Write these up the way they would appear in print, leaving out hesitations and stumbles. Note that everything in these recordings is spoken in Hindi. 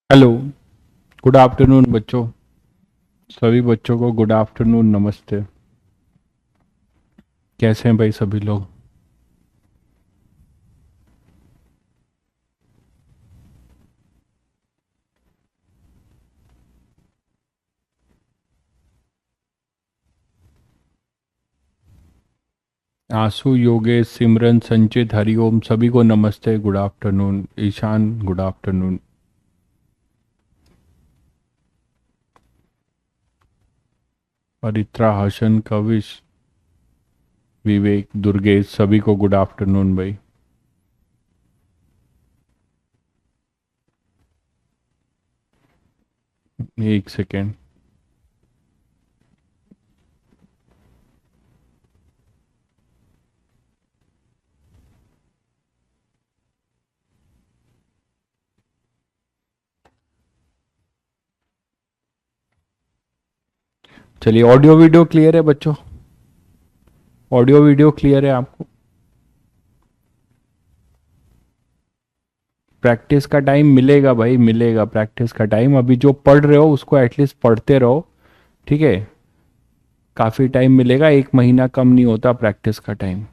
हेलो। गुड आफ्टरनून बच्चों। सभी बच्चों को गुड आफ्टरनून, नमस्ते। कैसे हैं भाई सभी लोग? आंसू, योगेश, सिमरन, संचित, हरिओम, सभी को नमस्ते, good afternoon. Ishaan, good afternoon. Paritra, Hasan, Kavish, Vivek, Durgesh, सभी को गुड आफ्टरनून भाई। एक सेकेंड। चलिए, ऑडियो वीडियो क्लियर है बच्चों? ऑडियो वीडियो क्लियर है आपको? प्रैक्टिस का टाइम मिलेगा भाई, मिलेगा प्रैक्टिस का टाइम। अभी जो पढ़ रहे हो उसको एटलीस्ट पढ़ते रहो, ठीक है? काफी टाइम मिलेगा, एक महीना कम नहीं होता प्रैक्टिस का टाइम।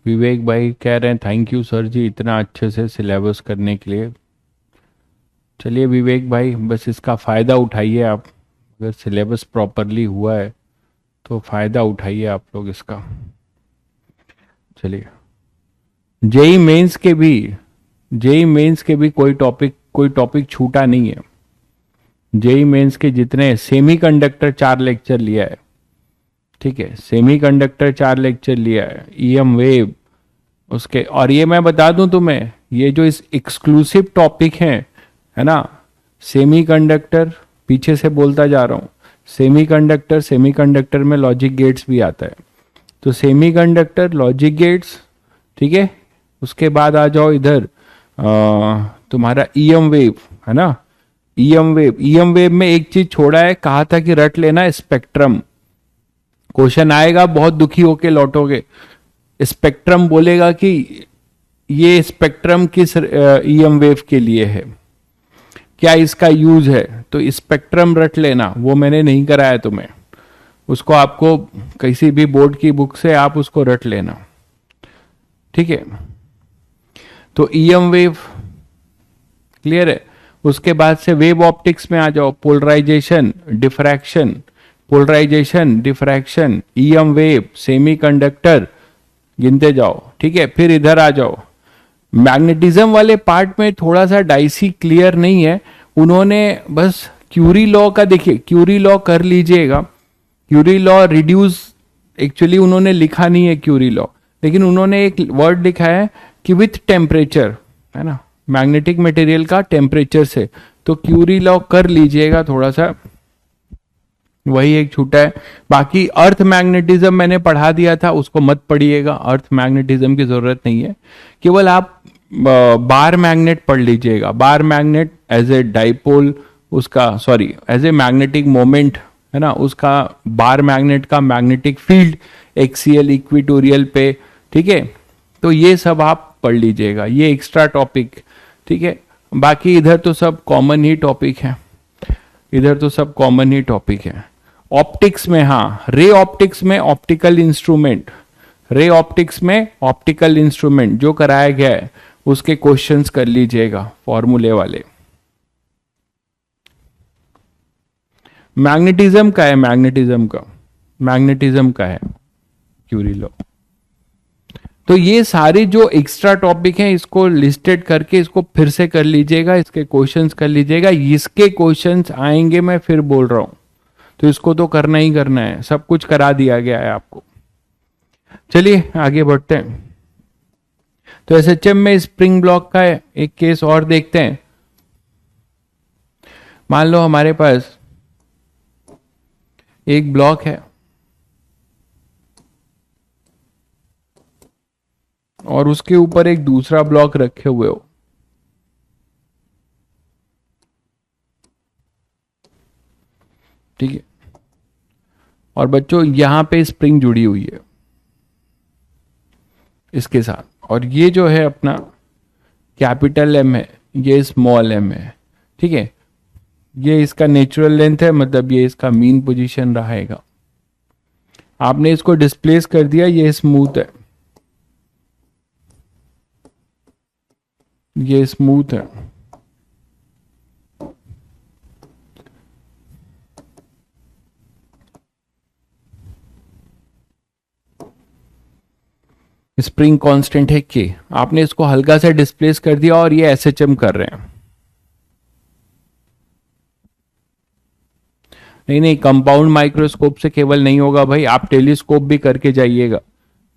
विवेक भाई कह रहे हैं थैंक यू सर जी इतना अच्छे से सिलेबस करने के लिए। चलिए विवेक भाई, बस इसका फ़ायदा उठाइए आप। अगर सिलेबस प्रॉपरली हुआ है तो फ़ायदा उठाइए आप लोग इसका। चलिए, जेई मेंस के भी जेई मेंस के भी कोई टॉपिक छूटा नहीं है। जेई मेंस के जितने सेमीकंडक्टर 4 लेक्चर लिया है, ठीक है? सेमीकंडक्टर 4 लेक्चर लिया है, ईएम वेव उसके। और ये मैं बता दूं तुम्हें, ये जो इस एक्सक्लूसिव टॉपिक है ना, सेमीकंडक्टर, पीछे से बोलता जा रहा हूं, सेमीकंडक्टर, सेमीकंडक्टर में लॉजिक गेट्स भी आता है। तो सेमीकंडक्टर, लॉजिक गेट्स, ठीक है? उसके बाद आ जाओ इधर, तुम्हारा ईएम वेव, है ना? ईएम वेव में एक चीज छोड़ा है, कहा था कि रट लेना, स्पेक्ट्रम। क्वेश्चन आएगा, बहुत दुखी होके लौटोगे। स्पेक्ट्रम बोलेगा कि ये स्पेक्ट्रम किस ईएम वेव के लिए है, क्या इसका यूज है। तो स्पेक्ट्रम रट लेना, वो मैंने नहीं कराया तुम्हें। उसको आपको किसी भी बोर्ड की बुक से आप उसको रट लेना, ठीक है? तो ईएम वेव क्लियर है। उसके बाद से वेव ऑप्टिक्स में आ जाओ, polarisation, diffraction, polarisation, diffraction, EM wave, semiconductor, गिनते जाओ, ठीक है? फिर इधर आ जाओ, मैग्नेटिज्म वाले पार्ट में थोड़ा सा डाइसी क्लियर नहीं है। उन्होंने बस क्यूरी लॉ का, देखिए क्यूरी लॉ कर लीजिएगा। क्यूरी लॉ रिड्यूस, एक्चुअली उन्होंने लिखा नहीं है क्यूरी लॉ, लेकिन उन्होंने एक वर्ड लिखा है कि विथ टेम्परेचर, है ना, मैग्नेटिक मटेरियल का टेम्परेचर से। तो क्यूरी लॉ कर लीजिएगा थोड़ा सा, वही एक छूटा है। बाकी अर्थ मैग्नेटिज्म मैंने पढ़ा दिया था, उसको मत पढ़िएगा, अर्थ मैग्नेटिज्म की जरूरत नहीं है। केवल आप बार मैग्नेट पढ़ लीजिएगा। Bar magnet as a dipole, उसका sorry as a magnetic moment, है ना, उसका बार मैग्नेट का मैग्नेटिक फील्ड एक्सियल, इक्विटोरियल पे, ठीक है? तो ये सब आप पढ़ लीजिएगा, ये एक्स्ट्रा टॉपिक, ठीक है? बाकी इधर तो सब कॉमन ही टॉपिक है, इधर तो सब कॉमन ही टॉपिक है। ऑप्टिक्स में, हाँ, रे ऑप्टिक्स में ऑप्टिकल इंस्ट्रूमेंट, रे ऑप्टिक्स में ऑप्टिकल इंस्ट्रूमेंट जो कराया गया है उसके क्वेश्चंस कर लीजिएगा, फॉर्मूले वाले। मैग्नेटिज्म का है, मैग्नेटिज्म का है क्यूरी लॉ। तो ये सारे जो एक्स्ट्रा टॉपिक हैं इसको लिस्टेड करके इसको फिर से कर लीजिएगा, इसके क्वेश्चंस कर लीजिएगा। इसके क्वेश्चंस आएंगे, मैं फिर बोल रहा हूं, तो इसको तो करना ही करना है, सब कुछ करा दिया गया है आपको। चलिए आगे बढ़ते हैं। तो एसएचएम में स्प्रिंग ब्लॉक का एक केस और देखते हैं। मान लो हमारे पास एक ब्लॉक है और उसके ऊपर एक दूसरा ब्लॉक रखे हुए हो, ठीक है? और बच्चों यहां पे स्प्रिंग जुड़ी हुई है इसके साथ, और ये जो है अपना कैपिटल एम है, ये स्मॉल एम है, ठीक है। ये इसका नेचुरल लेंथ है, मतलब ये इसका मीन पोजीशन रहेगा। आपने इसको डिस्प्लेस कर दिया, ये स्मूथ है, ये स्मूथ है। स्प्रिंग कांस्टेंट है के, आपने इसको हल्का सा डिस्प्लेस कर दिया और ये एसएचएम कर रहे हैं। नहीं नहीं, कंपाउंड माइक्रोस्कोप से केवल नहीं होगा भाई, आप टेलीस्कोप भी करके जाइएगा,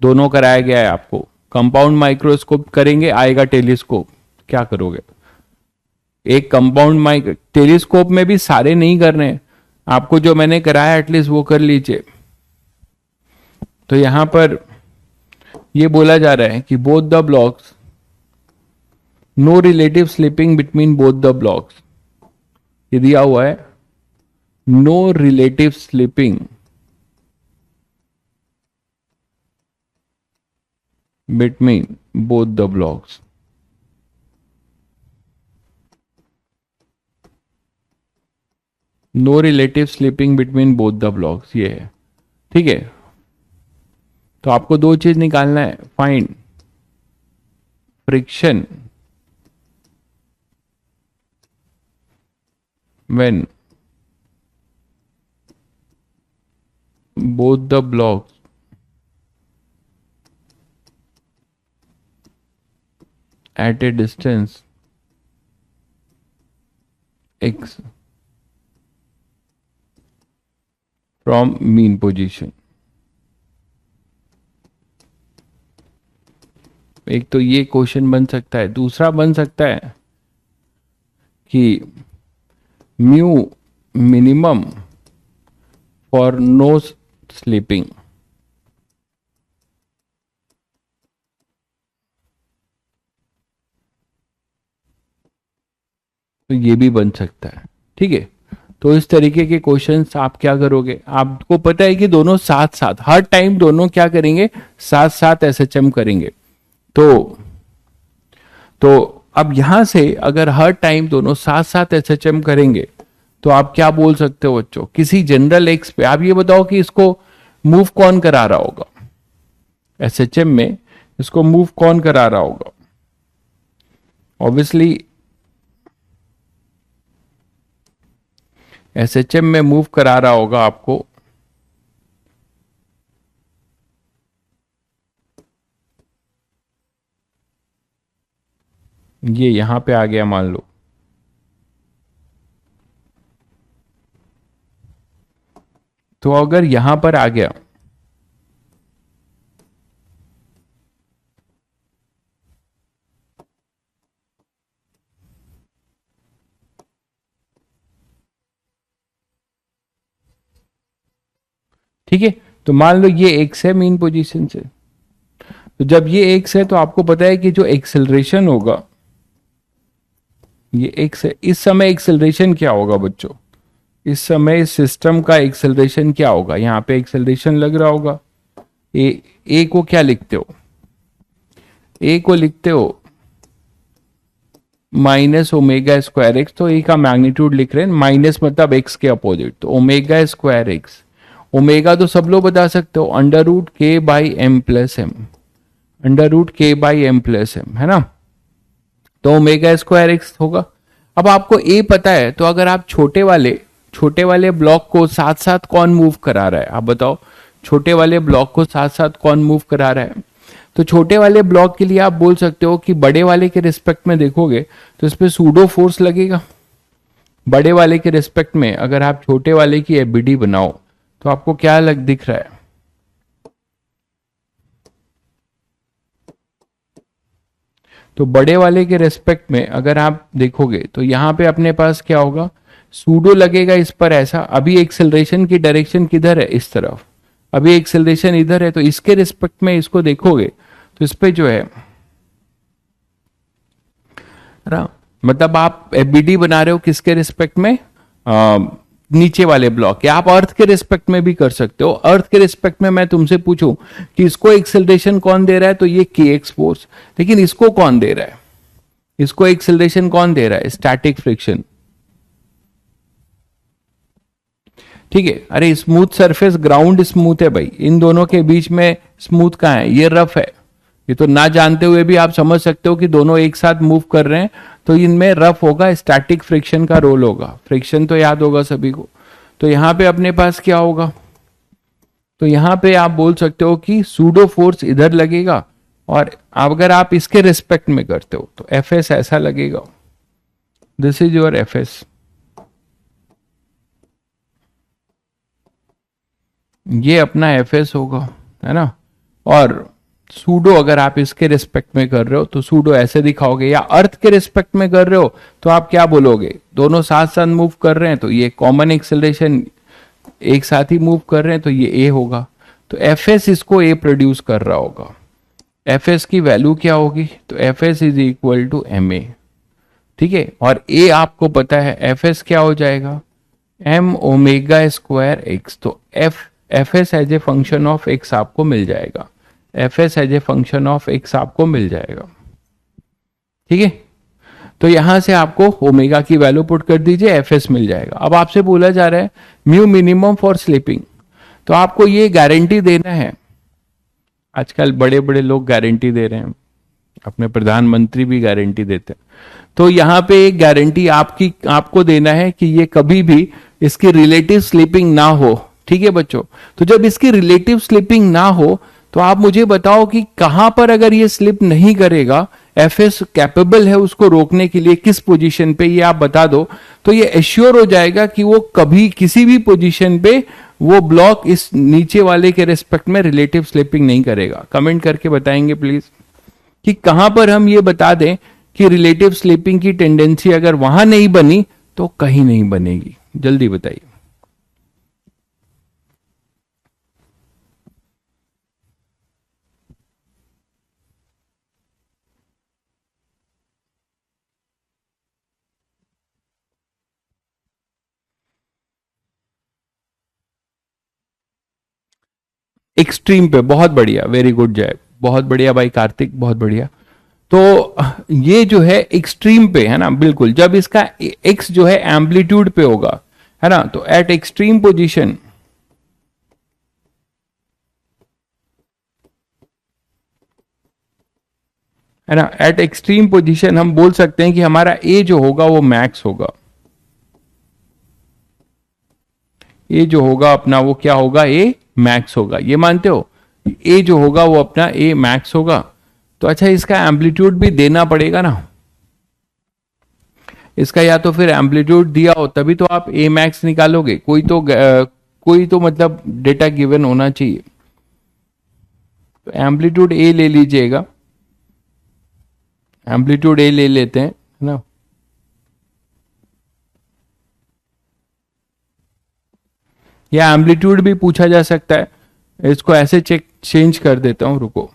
दोनों कराया गया है आपको। कंपाउंड माइक्रोस्कोप करेंगे आएगा टेलीस्कोप, क्या करोगे। एक कंपाउंड टेलीस्कोप में भी सारे नहीं करने हैं आपको, जो मैंने कराया एटलीस्ट वो कर लीजिए। तो यहां पर ये बोला जा रहा है कि both the blocks, no relative slipping between both the blocks, ये दिया हुआ है, no relative slipping between both the blocks. No relative slipping between both the blocks, ये है, ठीक है। तो आपको दो चीज निकालना है, find friction when both the blocks at a distance x from mean position। एक तो ये क्वेश्चन बन सकता है, दूसरा बन सकता है कि mu minimum for no slipping, तो ये भी बन सकता है, ठीक है। तो इस तरीके के क्वेश्चंस आप क्या करोगे, आपको पता है कि दोनों साथ साथ हर टाइम दोनों क्या करेंगे, साथ साथ एसएचएम करेंगे। तो अब यहां से अगर हर टाइम दोनों साथ साथ एसएचएम करेंगे तो आप क्या बोल सकते हो बच्चों, किसी जनरल एक्स पे आप ये बताओ कि इसको मूव कौन करा रहा होगा, एसएचएम में इसको मूव कौन करा रहा होगा। ऑब्वियसली एसएचएम में मूव करा रहा होगा आपको ये यहां पे आ गया मान लो, तो अगर यहां पर आ गया ठीक है, तो मान लो ये एक्स है मीन पोजीशन से, तो जब ये एक्स है तो आपको पता है कि जो एक्सेलरेशन होगा ये एक्स है। इस समय एक्सेलरेशन क्या होगा बच्चों, इस समय सिस्टम का एक्सेलरेशन क्या होगा, यहां पे एक्सेलरेशन लग रहा होगा। ए को क्या लिखते हो, ए को लिखते हो माइनस ओमेगा स्क्वायर एक्स, तो ए का मैग्नीट्यूड लिख रहे हैं, माइनस मतलब एक्स के अपोजिट, तो ओमेगा स्क्वायर एक्स, ओमेगा तो सब लोग बता सकते हो, under root K by M plus M, under root K by M plus M, है ना। तो ओमेगा स्क्वायर एक्स होगा। अब आपको ए पता है, तो अगर आप छोटे वाले ब्लॉक को साथ साथ कौन मूव करा रहा है, आप बताओ, छोटे वाले ब्लॉक को साथ साथ कौन मूव करा रहा है। तो छोटे वाले ब्लॉक के लिए आप बोल सकते हो कि बड़े वाले के रिस्पेक्ट में देखोगे तो इस पे सूडो फोर्स लगेगा। बड़े वाले के रिस्पेक्ट में अगर आप छोटे वाले की एबीडी बनाओ तो आपको क्या अलग दिख रहा है, तो बड़े वाले के रेस्पेक्ट में अगर आप देखोगे तो यहां पे अपने पास क्या होगा, सूडो लगेगा इस पर ऐसा। अभी एक्सेलरेशन की डायरेक्शन किधर है, इस तरफ, अभी एक्सेलरेशन इधर है, तो इसके रिस्पेक्ट में इसको देखोगे तो इस पे जो है ना, मतलब आप एफबीडी बना रहे हो किसके रिस्पेक्ट में, नीचे वाले ब्लॉक, या आप अर्थ के रिस्पेक्ट में भी कर सकते हो। अर्थ के रिस्पेक्ट में मैं तुमसे पूछूं कि इसको एक्सेलरेशन कौन दे रहा है, तो ये kx फोर्स, लेकिन इसको कौन दे रहा है, इसको एक्सेलरेशन कौन दे रहा है, स्टैटिक फ्रिक्शन। ठीक है, अरे स्मूथ सरफेस, ग्राउंड स्मूथ है भाई, इन दोनों के बीच में स्मूथ कहां है, ये रफ है। ये तो ना जानते हुए भी आप समझ सकते हो कि दोनों एक साथ मूव कर रहे हैं, तो इनमें रफ होगा, स्टैटिक फ्रिक्शन का रोल होगा। फ्रिक्शन तो याद होगा सभी को। तो यहां पे अपने पास क्या होगा, तो यहां पे आप बोल सकते हो कि सूडो फोर्स इधर लगेगा, और अगर आप इसके रिस्पेक्ट में करते हो तो एफ एस ऐसा लगेगा। This is your F S. ये अपना एफ एस होगा, है ना। और सूडो अगर आप इसके रिस्पेक्ट में कर रहे हो तो सूडो ऐसे दिखाओगे, या अर्थ के रिस्पेक्ट में कर रहे हो तो आप क्या बोलोगे, दोनों साथ साथ मूव कर रहे हैं तो ये कॉमन एक्सेलरेशन एक साथ ही मूव कर रहे हैं, तो ये ए होगा। तो एफ एस इसको ए प्रोड्यूस कर रहा होगा। एफ एस की वैल्यू क्या होगी, तो F S is equal to M A. ठीक है, और ए आपको पता है एफ एस क्या हो जाएगा, एम ओमेगा स्क्वायर एक्स। तो F S as a function of X आपको मिल जाएगा, F S as a function of X आपको मिल जाएगा। ठीक है, तो यहां से आपको ओमेगा की वैल्यू पुट कर दीजिए, एफ एस मिल जाएगा। अब आपसे बोला जा रहा है म्यू मिनिमम फॉर स्लीपिंग, तो आपको ये गारंटी देना है, आजकल बड़े बड़े लोग गारंटी दे रहे हैं, अपने प्रधानमंत्री भी गारंटी देते हैं। तो यहां पे एक गारंटी आपको देना है कि ये कभी भी इसकी रिलेटिव स्लीपिंग ना हो। ठीक है बच्चों, तो जब इसकी रिलेटिव स्लीपिंग ना हो तो आप मुझे बताओ कि कहां पर अगर ये स्लिप नहीं करेगा, एफएस कैपेबल है उसको रोकने के लिए, किस पोजीशन पे, ये आप बता दो, तो ये एश्योर हो जाएगा कि वो कभी किसी भी पोजीशन पे वो ब्लॉक इस नीचे वाले के रेस्पेक्ट में रिलेटिव स्लिपिंग नहीं करेगा। कमेंट करके बताएंगे प्लीज कि कहां पर हम ये बता दें कि रिलेटिव स्लिपिंग की टेंडेंसी अगर वहां नहीं बनी तो कहीं नहीं बनेगी, जल्दी बताइए। एक्सट्रीम पे, बहुत बढ़िया, वेरी गुड जय, बहुत बढ़िया भाई कार्तिक, बहुत बढ़िया। तो ये जो है एक्सट्रीम पे है ना, बिल्कुल, जब इसका एक्स जो है एम्पलीट्यूड पे होगा, है ना, तो एट एक्सट्रीम पोजीशन, है ना, एट एक्सट्रीम पोजीशन हम बोल सकते हैं कि हमारा ए जो होगा वो मैक्स होगा। ए जो होगा अपना वो क्या होगा, ए मैक्स होगा, ये मानते हो, ए जो होगा वो अपना ए मैक्स होगा। तो अच्छा, इसका एम्पलीट्यूड भी देना पड़ेगा ना, इसका या तो फिर एम्पलीट्यूड दिया हो तभी तो आप ए मैक्स निकालोगे, कोई तो मतलब डेटा गिवन होना चाहिए। तो एम्पलीट्यूड ए ले लीजिएगा, एम्पलीट्यूड ए ले लेते हैं, है ना। या एम्पलीट्यूड भी पूछा जा सकता है, इसको ऐसे चेंज कर देता हूं, रुको।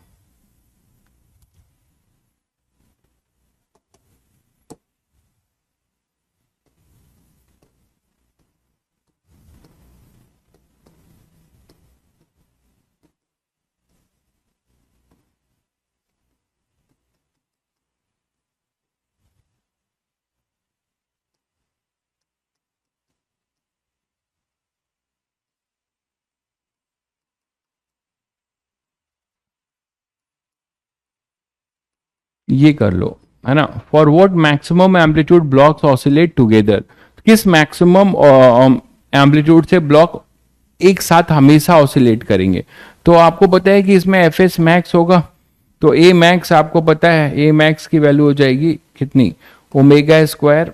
ये कर लो, है ना। For what maximum amplitude blocks oscillate together, किस मैक्सिमम एम्पलीट्यूड से ब्लॉक एक साथ हमेशा ऑसिलेट करेंगे। तो आपको पता है कि इसमें एफ एस मैक्स होगा, तो ए मैक्स आपको पता है, ए मैक्स की वैल्यू हो जाएगी कितनी, ओमेगा स्क्वायर,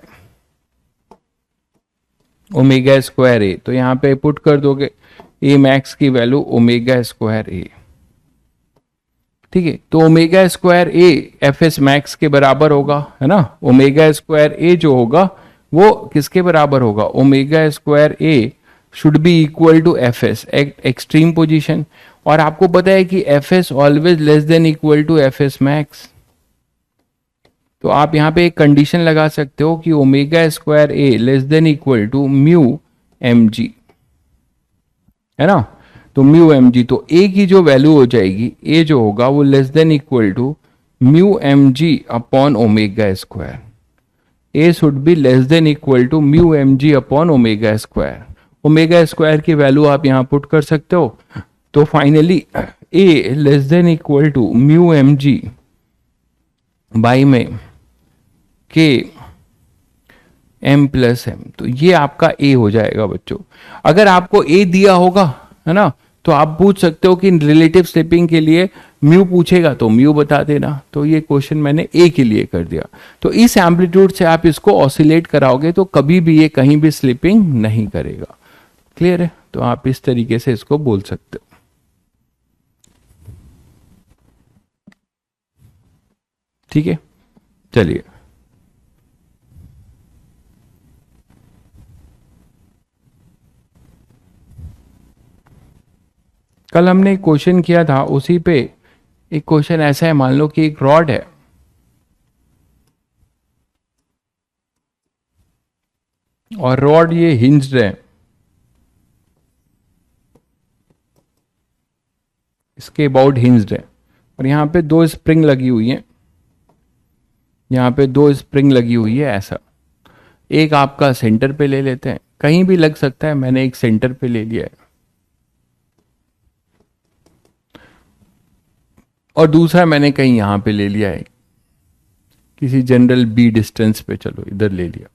ओमेगा स्क्वायर ए। तो यहां पे पुट कर दोगे ए मैक्स की वैल्यू ओमेगा स्क्वायर ए। ठीक है, तो omega square A F S max के बराबर होगा, है ना। ओमेगा स्क्वायर ए जो होगा वो किसके बराबर होगा, omega square A should be equal to F S at extreme position. और आपको पता है कि F S always less than equal to F S max. तो आप यहां पे एक कंडीशन लगा सकते हो कि omega square A less than equal to mu mg, है ना। तो म्यू mg, तो a की जो वैल्यू हो जाएगी, a जो होगा वो less than equal to mu mg upon omega square. a should be less than equal to mu mg upon omega square. Omega square की वैल्यू आप यहां पुट कर सकते हो। तो finally a less than equal to mu mg by में के m प्लस एम, तो ये आपका a हो जाएगा बच्चों। अगर आपको a दिया होगा, है ना, तो आप पूछ सकते हो कि रिलेटिव स्लिपिंग के लिए म्यू पूछेगा तो म्यू बता देना। तो ये क्वेश्चन मैंने a के लिए कर दिया। तो इस एम्पलीट्यूड से आप इसको ऑसिलेट कराओगे तो कभी भी ये कहीं भी स्लिपिंग नहीं करेगा। क्लियर है? तो आप इस तरीके से इसको बोल सकते हो। ठीक है, चलिए। कल हमने एक क्वेश्चन किया था, उसी पे एक क्वेश्चन ऐसा है, मान लो कि एक रॉड है और रॉड ये हिंज्ड है, इसके अबाउट हिंज्ड है, और यहाँ पे दो स्प्रिंग लगी हुई है, यहाँ पे दो स्प्रिंग लगी हुई है ऐसा। एक आपका सेंटर पे ले लेते हैं, कहीं भी लग सकता है, मैंने एक सेंटर पे ले लिया है, और दूसरा मैंने कहीं यहां पे ले लिया है, किसी जनरल बी डिस्टेंस पे, चलो इधर ले लिया।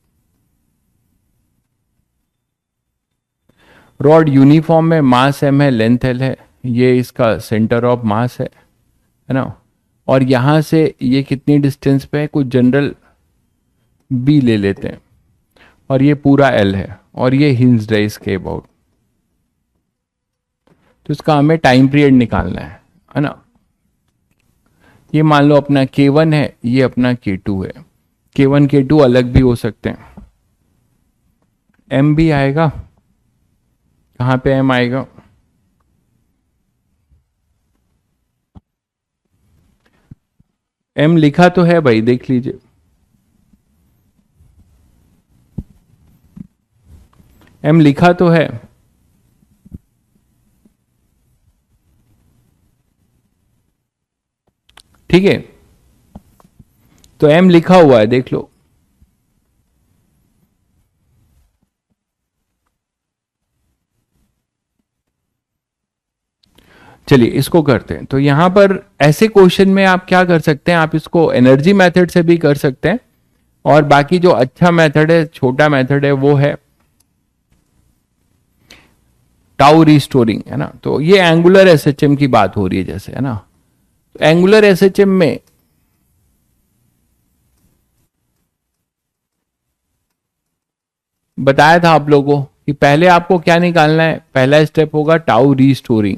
रॉड यूनिफॉर्म में, मास m है, लेंथ l है, ये इसका सेंटर ऑफ मास है ना। और यहां से ये कितनी डिस्टेंस पे है, कुछ जनरल b ले लेते हैं, और ये पूरा l है, और ये हिंज्ड है इसके अबाउट। तो इसका हमें टाइम पीरियड निकालना है ना। ये मान लो अपना K1 है, ये अपना K2 है। K1 K2 अलग भी हो सकते हैं। m भी आएगा, कहां पे m आएगा, m लिखा तो है भाई, देख लीजिए, m लिखा तो है। ठीक है, तो m लिखा हुआ है, देख लो। चलिए इसको करते हैं। तो यहां पर ऐसे क्वेश्चन में आप क्या कर सकते हैं, आप इसको एनर्जी मेथड से भी कर सकते हैं, और बाकी जो अच्छा मेथड है, छोटा मेथड है, वो है टाउ रिस्टोरिंग, है ना। तो ये एंगुलर एसएचएम की बात हो रही है जैसे, है ना। तो एंगुलर एसएचएम में बताया था आप लोगों को कि पहले आपको क्या निकालना है, पहला स्टेप होगा टाउ रिस्टोरिंग,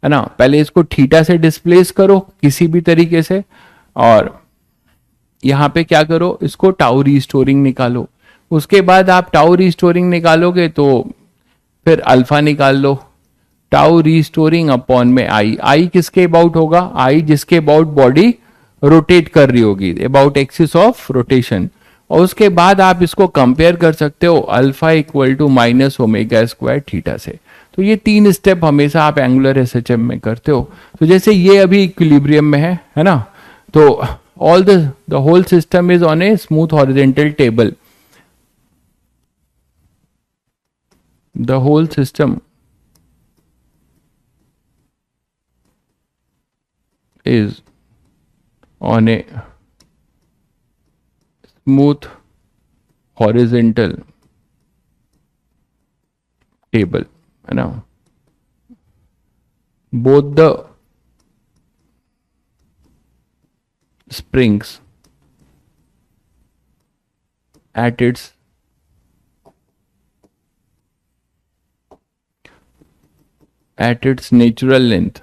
है ना। पहले इसको थीटा से डिस्प्लेस करो किसी भी तरीके से, और यहां पे क्या करो, इसको टाउ रिस्टोरिंग निकालो। उसके बाद आप टाउ रिस्टोरिंग निकालोगे तो फिर अल्फा निकाल लो। टाउ रिस्टोरिंग अपॉन में आई किसके अबाउट होगा, आई जिसके अबाउट बॉडी रोटेट कर रही होगी, अबाउट एक्सिस ऑफ रोटेशन। और उसके बाद आप इसको कंपेयर कर सकते हो alpha equal to minus omega square theta से। तो ये तीन स्टेप हमेशा आप एंगुलर एसएचएम में करते हो। तो जैसे ये अभी इक्विलिब्रियम में है ना, तो all the whole system is on a smooth horizontal table, the whole system is on a smooth horizontal table, है ना। both the springs at its natural length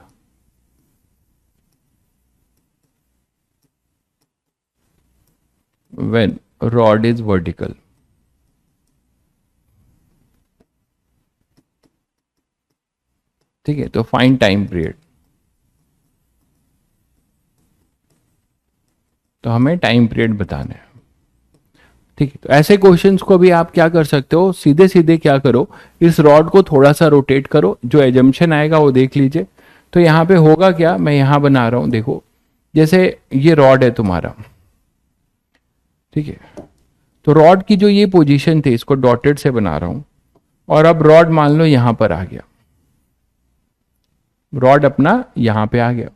when rod is vertical। ठीक है, तो फाइंड टाइम पीरियड। तो हमें टाइम पीरियड बताना है। ठीक है, तो ऐसे क्वेश्चंस को भी आप क्या कर सकते हो, सीधे सीधे क्या करो, इस रॉड को थोड़ा सा रोटेट करो, जो एजम्पशन आएगा वो देख लीजिए। तो यहाँ पे होगा क्या, मैं यहाँ बना रहा हूँ, देखो जैसे ये रॉड है तुम्हारा, ठीक है, तो रॉड की जो ये पोजीशन थी इसको डॉटेड से बना रहा हूं, और अब रॉड मान लो यहां पर आ गया, रॉड अपना यहां पे आ गया।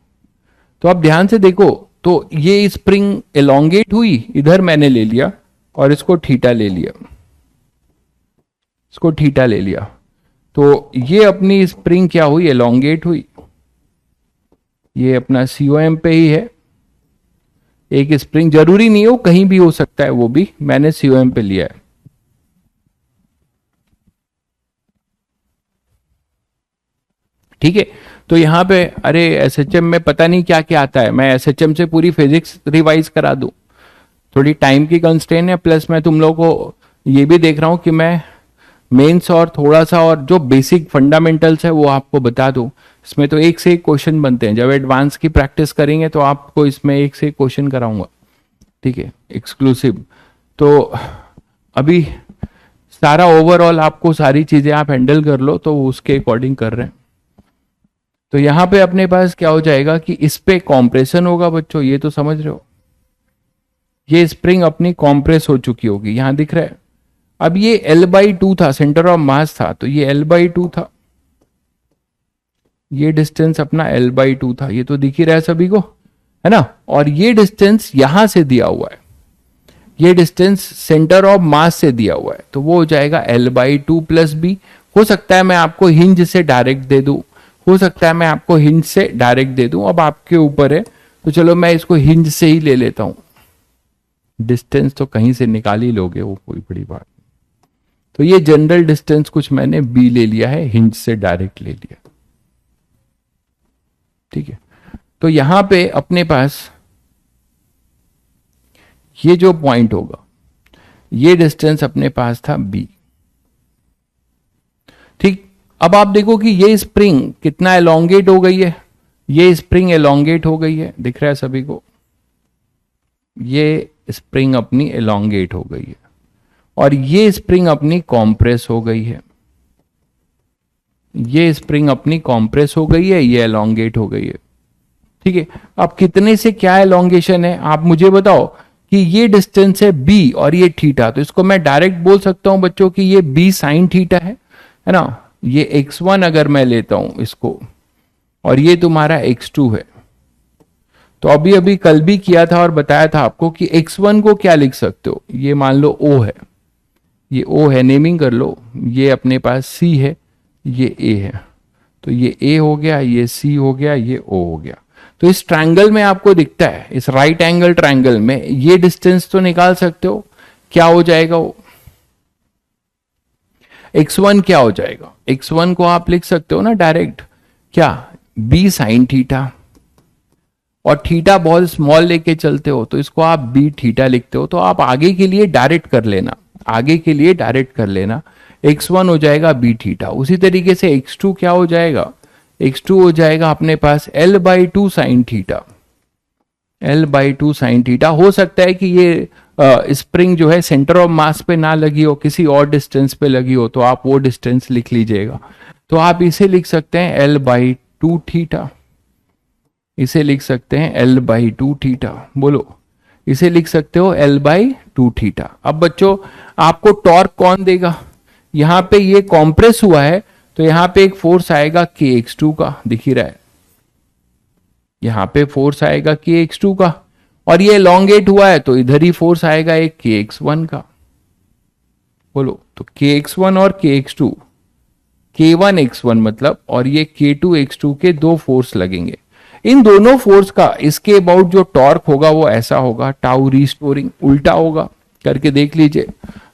तो अब ध्यान से देखो, तो ये स्प्रिंग एलोंगेट हुई, इधर मैंने ले लिया और इसको थीटा ले लिया, इसको थीटा ले लिया, तो ये अपनी स्प्रिंग क्या हुई, एलोंगेट हुई। ये अपना COM पे ही है, एक स्प्रिंग, जरूरी नहीं हो कहीं भी हो सकता है, वो भी मैंने COM पे लिया है। ठीक है, तो यहां पे अरे SHM में पता नहीं क्या क्या आता है, मैं SHM से पूरी फिजिक्स रिवाइज करा दूं, थोड़ी टाइम की कंस्ट्रेंट है, प्लस मैं तुम लोगों को ये भी देख रहा हूं कि मैं मेंस और थोड़ा सा और जो बेसिक फंडामेंटल्स है वो आपको बता दूं। इसमें तो एक से एक क्वेश्चन बनते हैं, जब एडवांस की प्रैक्टिस करेंगे तो आपको इसमें एक से एक क्वेश्चन कराऊंगा, ठीक है, एक्सक्लूसिव। तो अभी सारा ओवरऑल आपको सारी चीजें आप हैंडल कर लो, तो उसके अकॉर्डिंग कर रहे हैं। तो यहां पे अपने पास क्या हो जाएगा कि इस पे कॉम्प्रेशन होगा बच्चों, ये तो समझ रहे हो, ये स्प्रिंग अपनी कॉम्प्रेस हो चुकी होगी, यहां दिख रहा है। अब ये L/2 था, सेंटर ऑफ मास था, तो ये L/2 था, ये डिस्टेंस अपना L/2 था, ये तो दिख ही रहा है सभी को, है ना। और ये डिस्टेंस यहां से दिया हुआ है, ये डिस्टेंस सेंटर ऑफ मास से दिया हुआ है, तो वो हो जाएगा L/2 प्लस बी। हो सकता है मैं आपको हिंज से डायरेक्ट दे दूं, हो सकता है मैं आपको हिंज से डायरेक्ट दे दूं, अब आपके ऊपर है। तो चलो मैं इसको हिंज से ही ले लेता हूं, डिस्टेंस तो कहीं से निकाल ही लोगे, वो कोई बड़ी बात। तो ये जनरल डिस्टेंस कुछ मैंने बी ले लिया है, हिंज से डायरेक्ट ले लिया, ठीक है। तो यहां पे अपने पास ये जो पॉइंट होगा, ये डिस्टेंस अपने पास था बी, ठीक। अब आप देखो कि ये स्प्रिंग कितना एलोंगेट हो गई है, ये स्प्रिंग एलोंगेट हो गई है, दिख रहा है सभी को, ये स्प्रिंग अपनी एलोंगेट हो गई है, और ये स्प्रिंग अपनी कॉम्प्रेस हो गई है, ये स्प्रिंग अपनी कॉम्प्रेस हो गई है, ये एलोंगेट हो गई है, ठीक है। अब कितने से क्या एलोंगेशन है आप मुझे बताओ, कि ये डिस्टेंस है बी और ये थीटा, तो इसको मैं डायरेक्ट बोल सकता हूं बच्चों कि ये बी साइन थीटा है ना। ये x1 अगर मैं लेता हूं इसको, और ये तुम्हारा x2 है, तो अभी अभी कल भी किया था और बताया था आपको कि x1 को क्या लिख सकते हो, ये मान लो O है, ये O है, नेमिंग कर लो, ये अपने पास C है, ये A है, तो ये A हो गया, ये C हो गया, ये O हो गया। तो इस ट्रायंगल में आपको दिखता है, इस राइट एंगल ट्रायंगल में ये डिस्टेंस तो निकाल सकते हो, क्या हो जाएगा वो, x1 क्या हो जाएगा, x1 को आप लिख सकते हो ना डायरेक्ट, क्या, b साइन थीटा, और थीटा बहुत स्मॉल लेके चलते हो तो इसको आप b थीटा लिखते हो, तो आप आगे के लिए डायरेक्ट कर लेना, आगे के लिए डायरेक्ट कर लेना, x1 हो जाएगा b थीटा। उसी तरीके से x2 क्या हो जाएगा, x2 हो जाएगा अपने पास L/2 sine theta, L/2 sine theta. हो सकता है कि ये स्प्रिंग जो है सेंटर ऑफ मास पे ना लगी हो, किसी और डिस्टेंस पे लगी हो, तो आप वो डिस्टेंस लिख लीजिएगा। तो आप इसे लिख सकते हैं L/2 थीटा, इसे लिख सकते हैं L/2 थीटा, बोलो, इसे लिख सकते हो L/2 थीटा। अब बच्चों आपको टॉर्क कौन देगा, यहां पे ये कॉम्प्रेस हुआ है, तो यहां पे एक फोर्स आएगा kx2 का, दिख ही रहा है, यहां पे फोर्स आएगा kx2 का, और ये एलोंगेट हुआ है तो इधर ही फोर्स आएगा एक kx1 का, बोलो, तो kx1 और kx2, k1x1 मतलब, और ये k2x2 के दो फोर्स लगेंगे। इन दोनों फोर्स का इसके अबाउट जो टॉर्क होगा वो ऐसा होगा, टाउ रिस्टोरिंग, उल्टा होगा, करके देख लीजिए,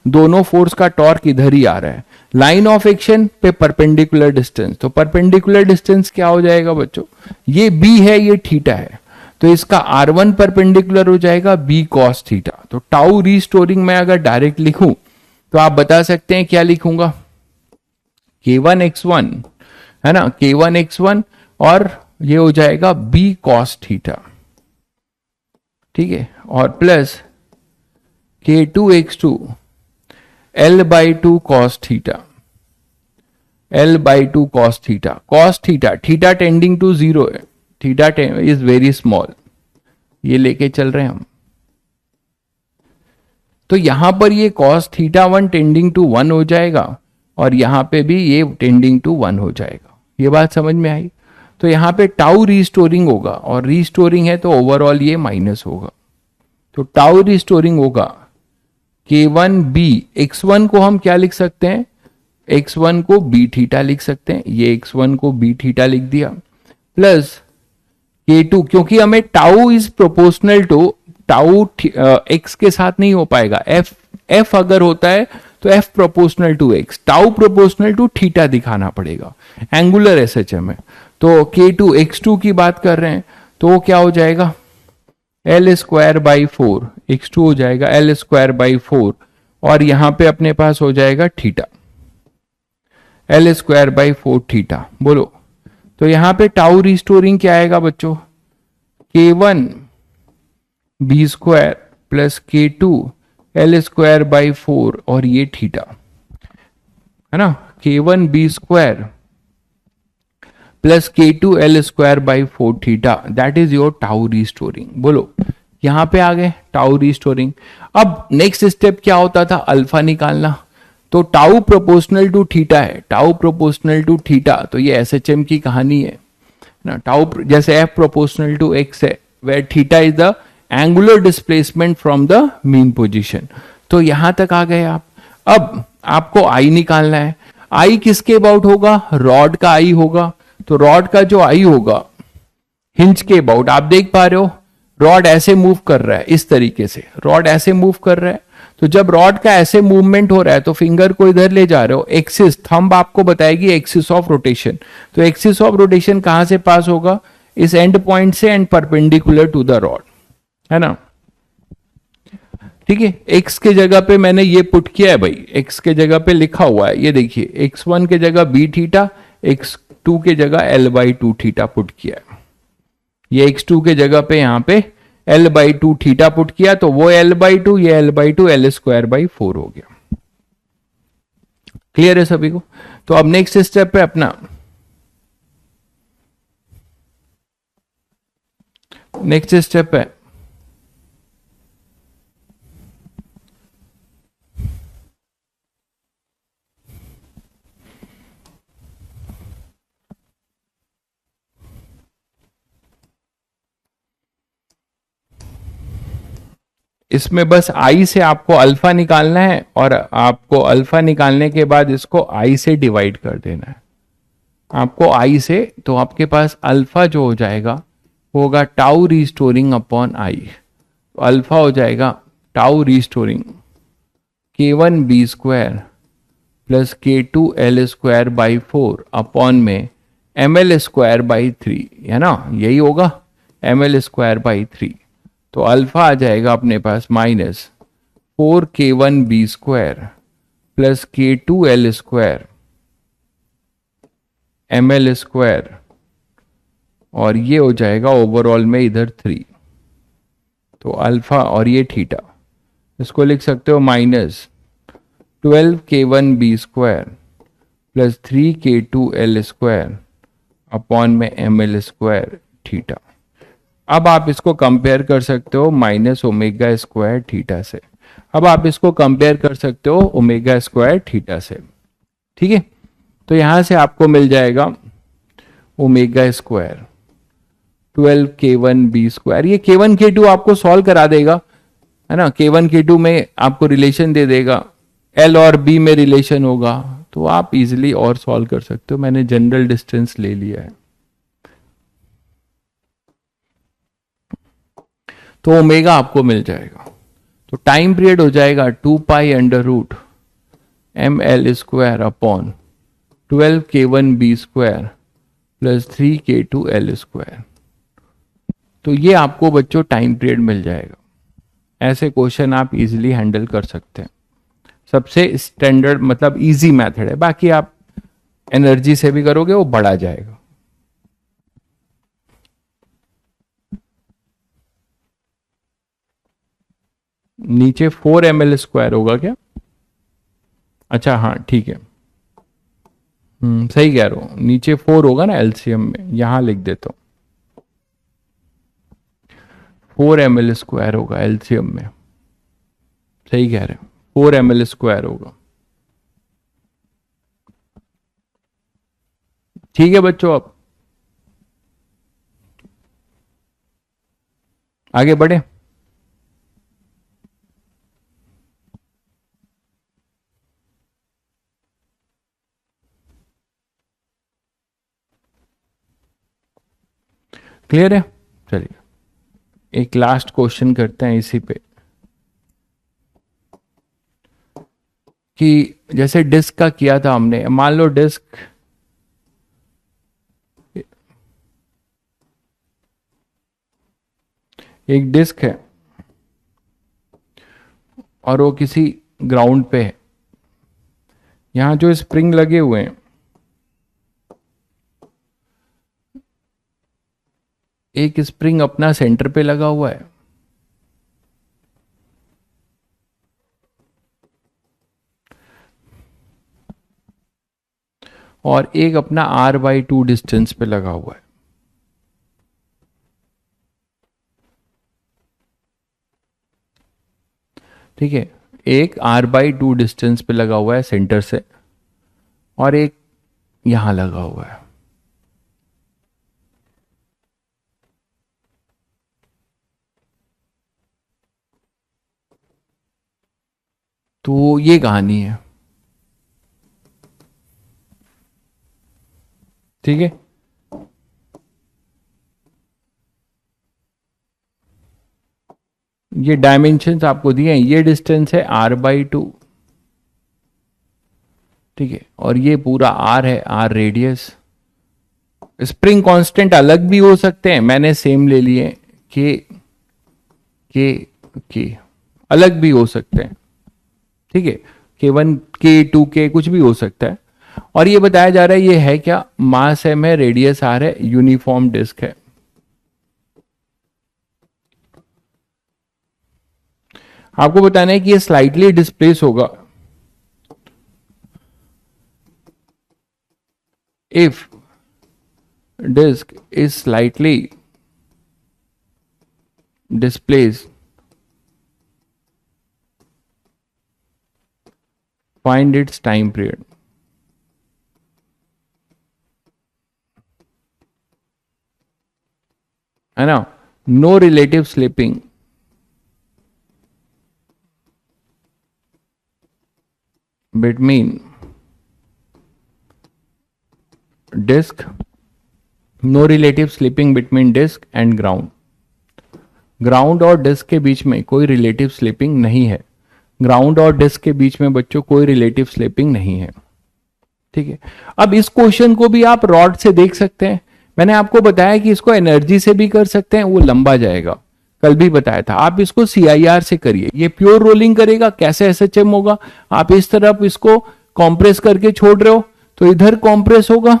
दोनों फोर्स का टॉर्क इधर ही आ रहा है, लाइन ऑफ एक्शन पे परपेंडिकुलर डिस्टेंस, तो परपेंडिकुलर डिस्टेंस क्या हो जाएगा बच्चों, ये b है, ये थीटा है, तो इसका r1 परपेंडिकुलर हो जाएगा b cos थीटा। तो टाउ रिस्टोरिंग में अगर डायरेक्ट लिखूं तो आप बता सकते हैं क्या लिखूंगा, k1x1 है ना, k1x1, और ये हो जाएगा b cos थीटा, ठीक है, और plus K2 L by 2 cos theta, L by 2 cos theta, theta tending to zero है, थीटा इज वेरी स्मॉल, ये लेके चल रहे हैं हम। तो यहां पर ये cos थीटा 1 टेंडिंग टू 1 हो जाएगा और यहां पे भी ये टेंडिंग टू 1 हो जाएगा। ये बात समझ में आई? तो यहां पे टाउ रिस्टोरिंग होगा, और रिस्टोरिंग है तो ओवरऑल ये माइनस होगा। तो टाउ रिस्टोरिंग होगा K1B, x1 को हम क्या लिख सकते हैं, x1 को b थीटा लिख सकते हैं, ये x1 को b थीटा लिख दिया, प्लस K2, क्योंकि हमें tau is proportional to tau x के साथ नहीं हो पाएगा, f अगर होता है तो f proportional to x, tau proportional to theta दिखाना पड़ेगा एंगुलर SHM में। तो K2 x2 की बात कर रहे हैं तो वो क्या हो जाएगा, L स्क्वायर बाई 4, x2 हो जाएगा L स्क्वायर बाई 4, और यहां पे अपने पास हो जाएगा theta, L square by 4 theta. बोलो, तो यहां पे टाउ रिस्टोरिंग क्या आएगा बच्चों, K1 B square plus K2 L square by 4 और ये थीटा है ना, K1 B square plus K2 L square by 4 theta, that is your tau restoring. बोलो, यहां पे आ गए टाउ रिस्टोरिंग। अब नेक्स्ट स्टेप क्या होता था, अल्फा निकालना। तो टाउ प्रोपोर्शनल टू थीटा है, टाउ प्रोपोर्शनल टू थीटा, तो ये SHM की कहानी है ना। टाउ जैसे F प्रोपोर्शनल टू x है, where theta is the angular displacement from the mean position. तो यहां तक आ गए आप। अब आपको I निकालना है। I किसके अबाउट होगा, रॉड का I होगा। तो रॉड का जो I होगा हिंज के अबाउट, आप देख पा रहे हो रॉड ऐसे मूव कर रहा है, इस तरीके से रॉड ऐसे मूव कर रहा है। तो जब रॉड का ऐसे मूवमेंट हो रहा है तो फिंगर को इधर ले जा रहे हो, एक्सिस थंब आपको बताएगी एक्सिस ऑफ रोटेशन। तो एक्सिस ऑफ रोटेशन कहां से पास होगा, इस एंड पॉइंट से, and perpendicular to the rod, है ना। ठीक है, एक्स के जगह पे मैंने ये पुट किया है भाई, एक्स के जगह पे लिखा हुआ है, ये देखिए x1 के जगह b थीटा, x2 के जगह L बाई 2 थीटा पुट किया है। ये x2 के जगह पे यहां पे L बाई 2 थीटा पुट किया, तो वो L बाई 2, ये L by 2, L square by 4 हो गया। क्लियर है सभी को? तो अब नेक्स्ट स्टेप है अपना, नेक्स्ट स्टेप है इसमें बस आई से आपको अल्फा निकालना है, और आपको अल्फा निकालने के बाद इसको आई से डिवाइड कर देना है आपको आई से। तो आपके पास अल्फा जो हो जाएगा होगा टाउ रिस्टोरिंग अपॉन आई। तो अल्फा हो जाएगा tau restoring K1 B square plus K2 L square by 4 upon में ML स्क्वायर बाई 3, है ना, यही होगा ML स्क्वायर बाई 3। तो अल्फा आ जाएगा अपने पास minus 4K1 B square plus K2 L square ML square, और ये हो जाएगा ओवरऑल में इधर 3। तो अल्फा और ये थीटा, इसको लिख सकते हो minus 12K1 B square plus 3K2 L square upon में ML स्क्वायर थीटा। अब आप इसको कंपेयर कर सकते हो माइनस ओमेगा स्क्वायर थीटा से। अब आप इसको कंपेयर कर सकते हो ओमेगा स्क्वायर थीटा से। ठीक है, तो यहां से आपको मिल जाएगा omega square 12K1 B square. ये K1 K2 आपको सॉल्व करा देगा, है ना। K1 K2 में आपको रिलेशन दे देगा, L और B में रिलेशन होगा, तो आप इजिली और सॉल्व कर सकते हो। मैंने जनरल डिस्टेंस ले लिया है। तो ओमेगा आपको मिल जाएगा। तो टाइम पीरियड हो जाएगा 2 pi under root ML square upon 12K1 B square plus 3K2 L square. तो ये आपको बच्चों टाइम पीरियड मिल जाएगा। ऐसे क्वेश्चन आप इजीली हैंडल कर सकते हैं। सबसे स्टैंडर्ड मतलब इजी मेथड है, बाकी आप एनर्जी से भी करोगे वो बढ़ा जाएगा। नीचे 4 ml² होगा क्या? अच्छा हाँ ठीक है, सही कह रहा हूँ, नीचे 4 होगा ना एलसीएम में, यहां लिख देता हूँ 4 ml² होगा एलसीएम में। सही कह रहे हो, 4 ml² होगा। ठीक है बच्चों, अब आगे बढ़े। क्लियर है? चलिए एक लास्ट क्वेश्चन करते हैं इसी पे, कि जैसे डिस्क का किया था हमने, मान लो डिस्क एक डिस्क है और वो किसी ग्राउंड पे है। यहां जो स्प्रिंग लगे हुए हैं, एक स्प्रिंग अपना सेंटर पे लगा हुआ है और एक अपना R/2 डिस्टेंस पे लगा हुआ है। ठीक है, एक R/2 डिस्टेंस पे लगा हुआ है सेंटर से और एक यहां लगा हुआ है। तो ये कहानी है। ठीक है, ये डायमेंशंस आपको दिए हैं, ये डिस्टेंस है R/2। ठीक है, और ये पूरा R है, R रेडियस। स्प्रिंग कांस्टेंट अलग भी हो सकते हैं, मैंने सेम ले लिए, के अलग भी हो सकते हैं। ठीक है, K1 K2 K कुछ भी हो सकता है। और ये बताया जा रहा है ये है क्या, मास m है, रेडियस R है, यूनिफॉर्म डिस्क है। आपको बताना है कि ये स्लाइटली डिस्प्लेस होगा if disk is slightly displaced, find its time period। है ना, no relative slipping between disc, no relative slipping between disc and ground. Ground और डिस्क के बीच में कोई रिलेटिव स्लिपिंग नहीं है। ग्राउंड और डिस्क के बीच में बच्चों कोई रिलेटिव स्लिपिंग नहीं है। ठीक है, अब इस क्वेश्चन को भी आप रॉड से देख सकते हैं। मैंने आपको बताया कि इसको एनर्जी से भी कर सकते हैं, वो लंबा जाएगा, कल भी बताया था। आप इसको CIR से करिए, ये प्योर रोलिंग करेगा, कैसे SHM होगा। आप इस तरफ इसको कॉम्प्रेस करके छोड़ रहे हो तो इधर कॉम्प्रेस होगा,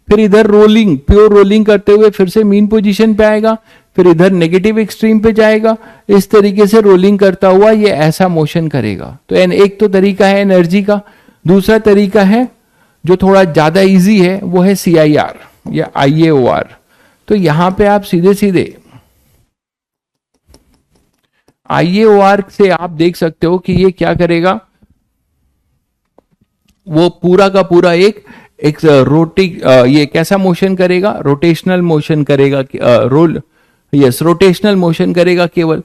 फिर इधर रोलिंग, प्योर रोलिंग करते हुए फिर से मीन पोजीशन पे आएगा, फिर इधर नेगेटिव एक्सट्रीम पे जाएगा। इस तरीके से रोलिंग करता हुआ ये ऐसा मोशन करेगा। तो एक तो तरीका है एनर्जी का, दूसरा तरीका है जो थोड़ा ज्यादा इजी है, वो है CIR या IAOR। तो यहां पे आप सीधे सीधे IAOR से आप देख सकते हो कि ये क्या करेगा, वो पूरा का पूरा एक ये कैसा मोशन करेगा, रोटेशनल मोशन करेगा, रोटेशनल मोशन करेगा केवल।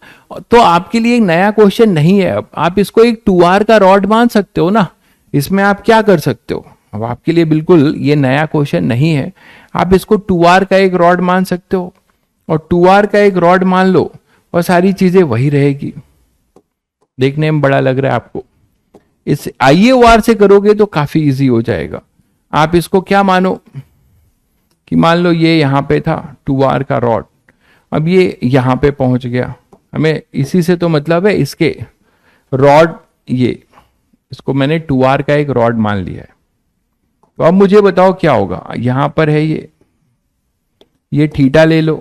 तो आपके लिए एक नया क्वेश्चन नहीं है, अब आप इसको एक 2R का रॉड मान सकते हो ना। इसमें आप क्या कर सकते हो, अब आपके लिए बिल्कुल ये नया क्वेश्चन नहीं है। आप इसको 2R का एक रॉड मान सकते हो और 2R का एक रॉड मान लो और सारी चीजें वही रहेगी। देखने में बड़ा लग रहा है आपको, इस IAOR से करोगे तो काफी इजी हो जाएगा। आप इसको क्या मानो कि मान लो ये यहां पे था 2R का रॉड, अब ये यहां पे पहुंच गया, हमें इसी से तो मतलब है, इसके रॉड, ये इसको मैंने 2R का एक रॉड मान लिया है। तो अब मुझे बताओ क्या होगा, यहां पर है ये थीटा ले लो,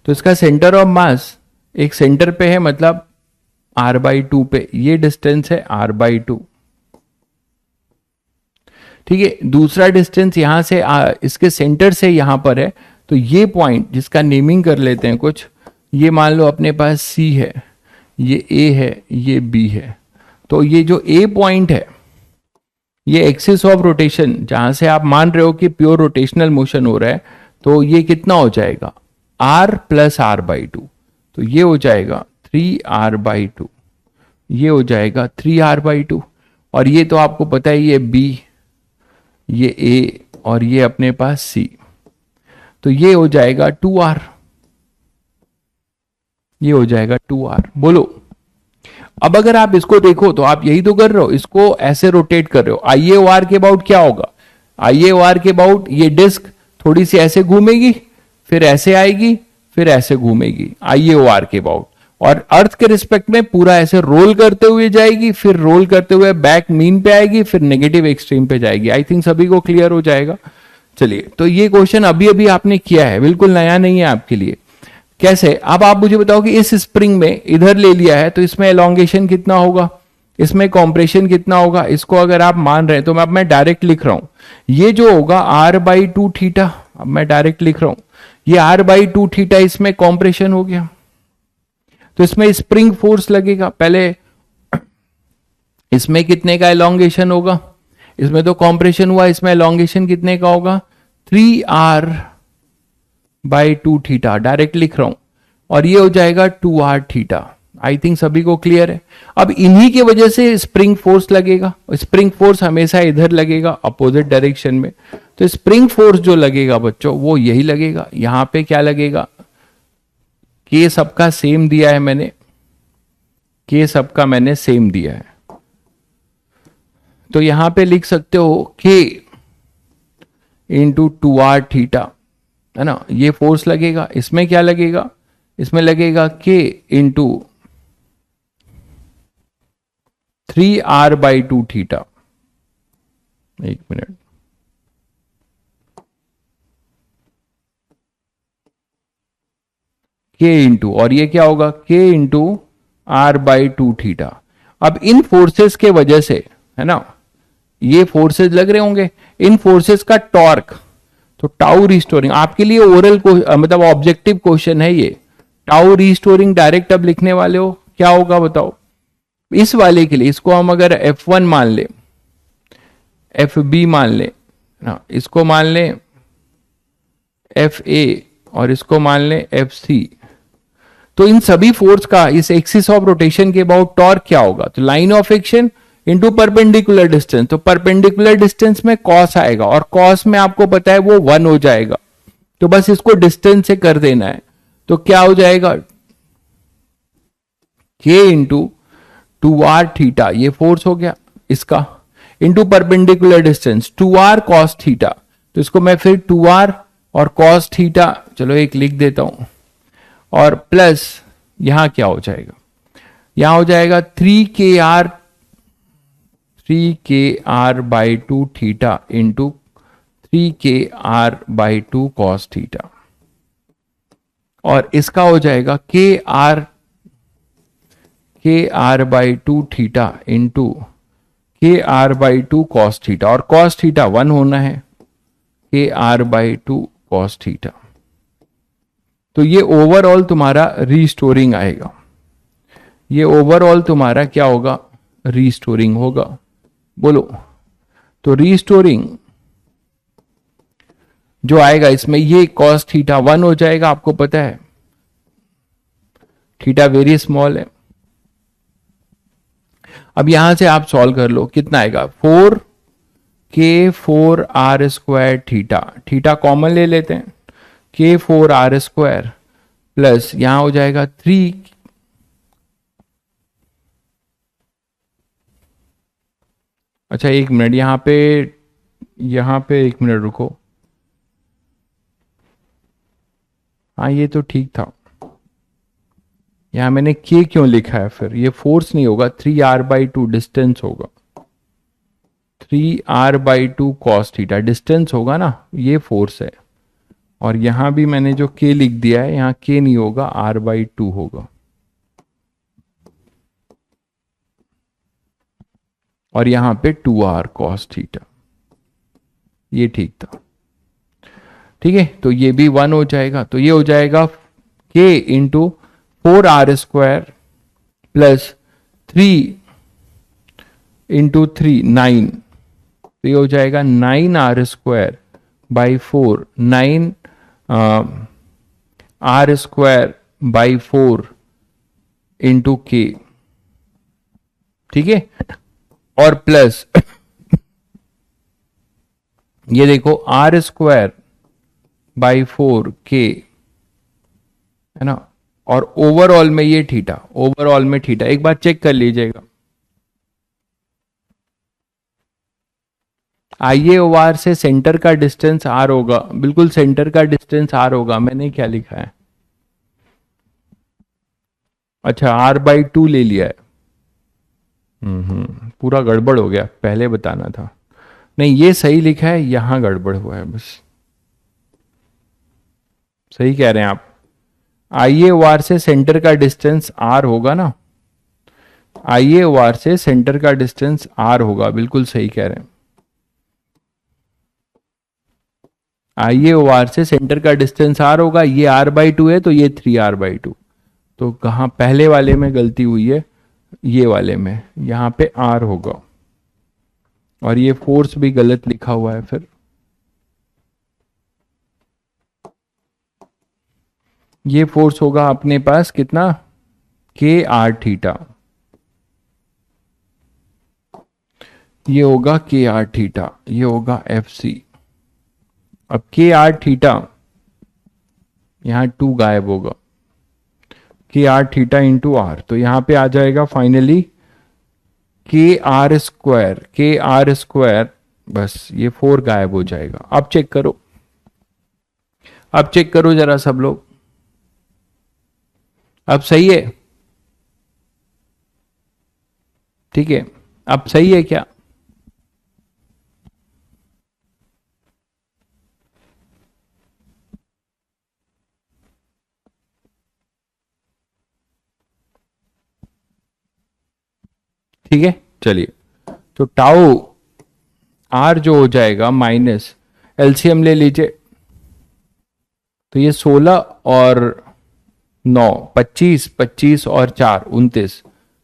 तो इसका सेंटर ऑफ मास एक सेंटर पे है, मतलब r/2 पे, ये डिस्टेंस है r/2। ठीक है, दूसरा डिस्टेंस यहां से इसके सेंटर से यहां पर है, तो ये पॉइंट जिसका नेमिंग कर लेते हैं कुछ, ये मान लो अपने पास C है, ये A है, ये B है। तो ये जो A पॉइंट है, ये एक्सिस ऑफ रोटेशन जहां से आप मान रहे हो कि प्योर रोटेशनल मोशन हो रहा है, तो ये कितना हो जाएगा r प्लस r/2। तो ये हो जाएगा 3r/2, ये हो जाएगा 3r/2। और ये तो आपको पता है, ये B, ये A और ये अपने पास C, तो ये हो जाएगा 2r, ये हो जाएगा 2r। बोलो, अब अगर आप इसको देखो तो आप यही तो कर रहे हो, इसको ऐसे रोटेट कर रहे हो। IAOR के अबाउट क्या होगा, IAOR के अबाउट ये डिस्क थोड़ी सी ऐसे घूमेगी, फिर ऐसे आएगी, फिर ऐसे घूमेगी, IAOR के अबाउट। और अर्थ के रिस्पेक्ट में पूरा ऐसे रोल करते हुए जाएगी, फिर रोल करते हुए बैक मीन पे आएगी, फिर नेगेटिव एक्सट्रीम पे जाएगी। आई थिंक सभी को क्लियर हो जाएगा। चलिए, तो ये क्वेश्चन अभी अभी आपने किया है, बिल्कुल नया नहीं है आपके लिए। कैसे, अब आप मुझे बताओ कि इस स्प्रिंग में इधर ले लिया है, तो इसमें एलोंगेशन कितना होगा, इसमें कॉम्प्रेशन कितना होगा, इसको अगर आप मान रहे हैं तो मैं डायरेक्ट लिख रहा हूं, ये जो होगा r/2 थीटा। अब मैं डायरेक्ट लिख रहा हूं, ये r/2 थीटा, इसमें कॉम्प्रेशन हो गया, तो इसमें स्प्रिंग फोर्स लगेगा। पहले इसमें कितने का एलोंगेशन होगा, इसमें तो कॉम्प्रेशन हुआ, इसमें एलोंगेशन कितने का होगा 3r/2 थीटा, डायरेक्ट लिख रहा हूं, और ये हो जाएगा 2r थीटा। आई थिंक सभी को क्लियर है। अब इन्हीं की वजह से स्प्रिंग फोर्स लगेगा, स्प्रिंग फोर्स हमेशा इधर लगेगा अपोजिट डायरेक्शन में, तो स्प्रिंग फोर्स जो लगेगा बच्चों वो यही लगेगा। यहां पे क्या लगेगा, के सबका सेम दिया है मैंने, के सबका मैंने सेम दिया है, तो यहां पे लिख सकते हो k इंटू 2r थीटा, है ना, ये फोर्स लगेगा। इसमें क्या लगेगा, इसमें लगेगा k इंटू 3r/2 थीटा। एक मिनट, k इंटू, और ये क्या होगा k इंटू r/2 थीटा। अब इन फोर्सेस के वजह से, है ना, ये फोर्सेस लग रहे होंगे, इन फोर्सेस का टॉर्क, तो टाउ रिस्टोरिंग आपके लिए ओरल को मतलब ऑब्जेक्टिव क्वेश्चन है ये। टाउ रिस्टोरिंग डायरेक्ट अब लिखने वाले हो, क्या होगा बताओ। इस वाले के लिए इसको हम अगर F1 मान ले, FB मान ले ना, इसको मान ले FA और इसको मान ले FC, तो इन सभी फोर्स का इस एक्सिस ऑफ रोटेशन के अबाउट टॉर्क क्या होगा, तो line of action into perpendicular distance, तो परपेंडिकुलर डिस्टेंस में कॉस आएगा, और कॉस में आपको पता है वो 1 हो जाएगा, तो बस इसको डिस्टेंस से कर देना है, तो क्या हो जाएगा k इंटू 2r थीटा, ये फोर्स हो गया इसका, into perpendicular distance 2r cos theta, तो इसको मैं फिर 2r और cos थीटा, चलो एक लिख देता हूं, और प्लस यहां क्या हो जाएगा, यहां हो जाएगा 3kr/2 theta into 3kr/2 cos theta, और इसका हो जाएगा kr/2 theta into kr/2 cos theta, और cos थीटा 1 होना है, kr/2 cos थीटा। तो ये ओवरऑल तुम्हारा रीस्टोरिंग आएगा, ये ओवरऑल तुम्हारा क्या होगा, रीस्टोरिंग होगा। बोलो, तो रीस्टोरिंग जो आएगा इसमें, ये cos थीटा 1 हो जाएगा, आपको पता है थीटा वेरी स्मॉल है। अब यहां से आप सॉल्व कर लो, कितना आएगा 4k4r² थीटा, थीटा कॉमन ले लेते हैं, k4r² प्लस यहां हो जाएगा 3, अच्छा एक मिनट, यहां पे एक मिनट रुको, हाँ ये तो ठीक था, यहां मैंने k क्यों लिखा है, फिर ये फोर्स नहीं होगा, 3r/2 डिस्टेंस होगा, 3r/2 cos थीटा डिस्टेंस होगा ना, ये फोर्स है, और यहां भी मैंने जो k लिख दिया है, यहां k नहीं होगा, r/2 होगा। और यहां पे 2r cos थीटा, ये ठीक था। ठीक है, तो ये भी 1 हो जाएगा, तो ये हो जाएगा k into 4r² plus 3 into 3 9, तो ये हो जाएगा 9r² by 4, 9r² by 4 into k। ठीक है, और प्लस ये देखो r² बाई 4 k, है ना, और ओवरऑल में ये थीटा, ओवरऑल में थीटा एक बार चेक कर लीजिएगा। IAOR से सेंटर का डिस्टेंस r होगा, बिल्कुल सेंटर का डिस्टेंस r होगा। मैंने क्या लिखा है, अच्छा r/2 ले लिया है। पूरा गड़बड़ हो गया, पहले बताना था। नहीं, ये सही लिखा है, यहां गड़बड़ हुआ है बस। सही कह रहे हैं आप, IAOR से सेंटर का डिस्टेंस r होगा ना, IAOR से सेंटर का डिस्टेंस r होगा, बिल्कुल सही कह रहे हैं। IAOR से सेंटर का डिस्टेंस r होगा, ये r/2 है तो ये 3r/2। तो कहाँ पहले वाले में गलती हुई है, ये वाले में, यहां पे r होगा, और ये फोर्स भी गलत लिखा हुआ है। फिर ये फोर्स होगा अपने पास कितना, kr थीटा, ये होगा kr थीटा, ये होगा FC। अब kr थीटा, यहां 2 गायब होगा, kr थीटा इंटू r, तो यहां पे आ जाएगा फाइनली kr², बस ये 4 गायब हो जाएगा। अब चेक करो, अब चेक करो जरा सब लोग, अब सही है? ठीक है, अब सही है क्या? ठीक है, चलिए, तो टाउ r जो हो जाएगा माइनस, एलसीएम ले लीजिए, तो ये 16 और 9 25, 25 और 4 29,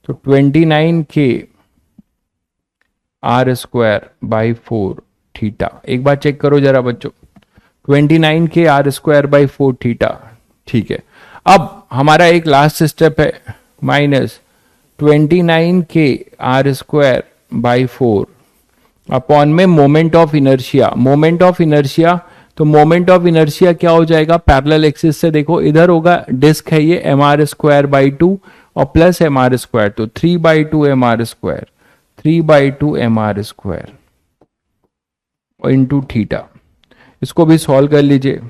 तो 29k r²/4 थीटा। एक बार चेक करो जरा बच्चों, 29k r²/4 थीटा। ठीक है, अब हमारा एक लास्ट स्टेप है, माइनस 29k r²/4 अपॉन में moment of inertia. Moment of inertia, तो मोमेंट ऑफ इनर्शिया क्या हो जाएगा, पैरेलल एक्सिस से देखो, इधर होगा डिस्क है ये mr²/2 और प्लस mr², तो 3/2 mr², 3/2 mr² इंटू थीटा। इसको भी सॉल्व कर लीजिए,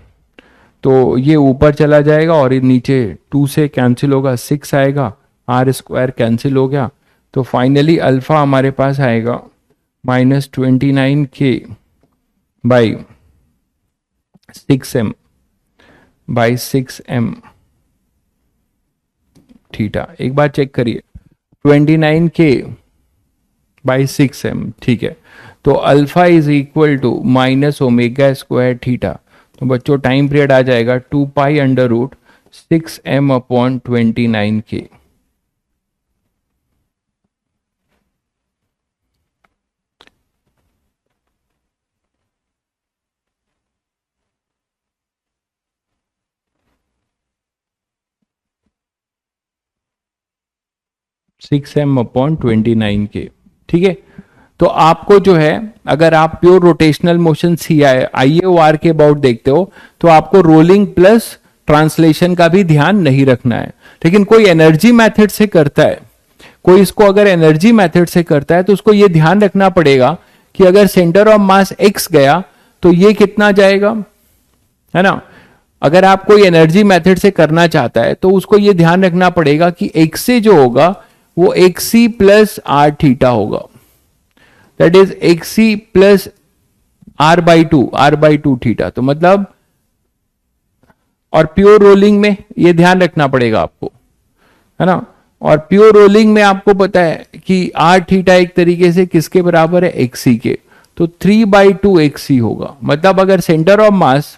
तो ये ऊपर चला जाएगा और ये नीचे 2 से कैंसिल होगा, 6 आएगा, r² कैंसिल हो गया, तो फाइनली अल्फा हमारे पास आएगा -29k बाई 6m थीटा। एक बार चेक करिए, 29k बाई 6m, ठीक है, तो alpha is equal to -ω² theta. तो बच्चों टाइम पीरियड आ जाएगा 2π√6m/29k। (6m/29k), ठीक है। तो आपको जो है, अगर आप प्योर रोटेशनल मोशन IAOR के अबाउट देखते हो, तो आपको रोलिंग प्लस ट्रांसलेशन का भी ध्यान नहीं रखना है। लेकिन कोई एनर्जी मेथड से करता है, कोई इसको अगर एनर्जी मेथड से करता है, तो उसको ये ध्यान रखना पड़ेगा कि अगर सेंटर ऑफ मास x गया तो ये कितना जाएगा, है ना। अगर आप कोई एनर्जी मेथड से करना चाहता है तो उसको ये ध्यान रखना पड़ेगा कि x से जो होगा वो xc प्लस r थीटा होगा, that is xc plus r/2 theta. तो मतलब, और प्योर रोलिंग में ये ध्यान रखना पड़ेगा आपको, है ना। और प्योर रोलिंग में आपको पता है कि आर थीटा एक तरीके से किसके बराबर है, एक्सी के, तो 3/2 एक्सी होगा। मतलब अगर सेंटर ऑफ मास,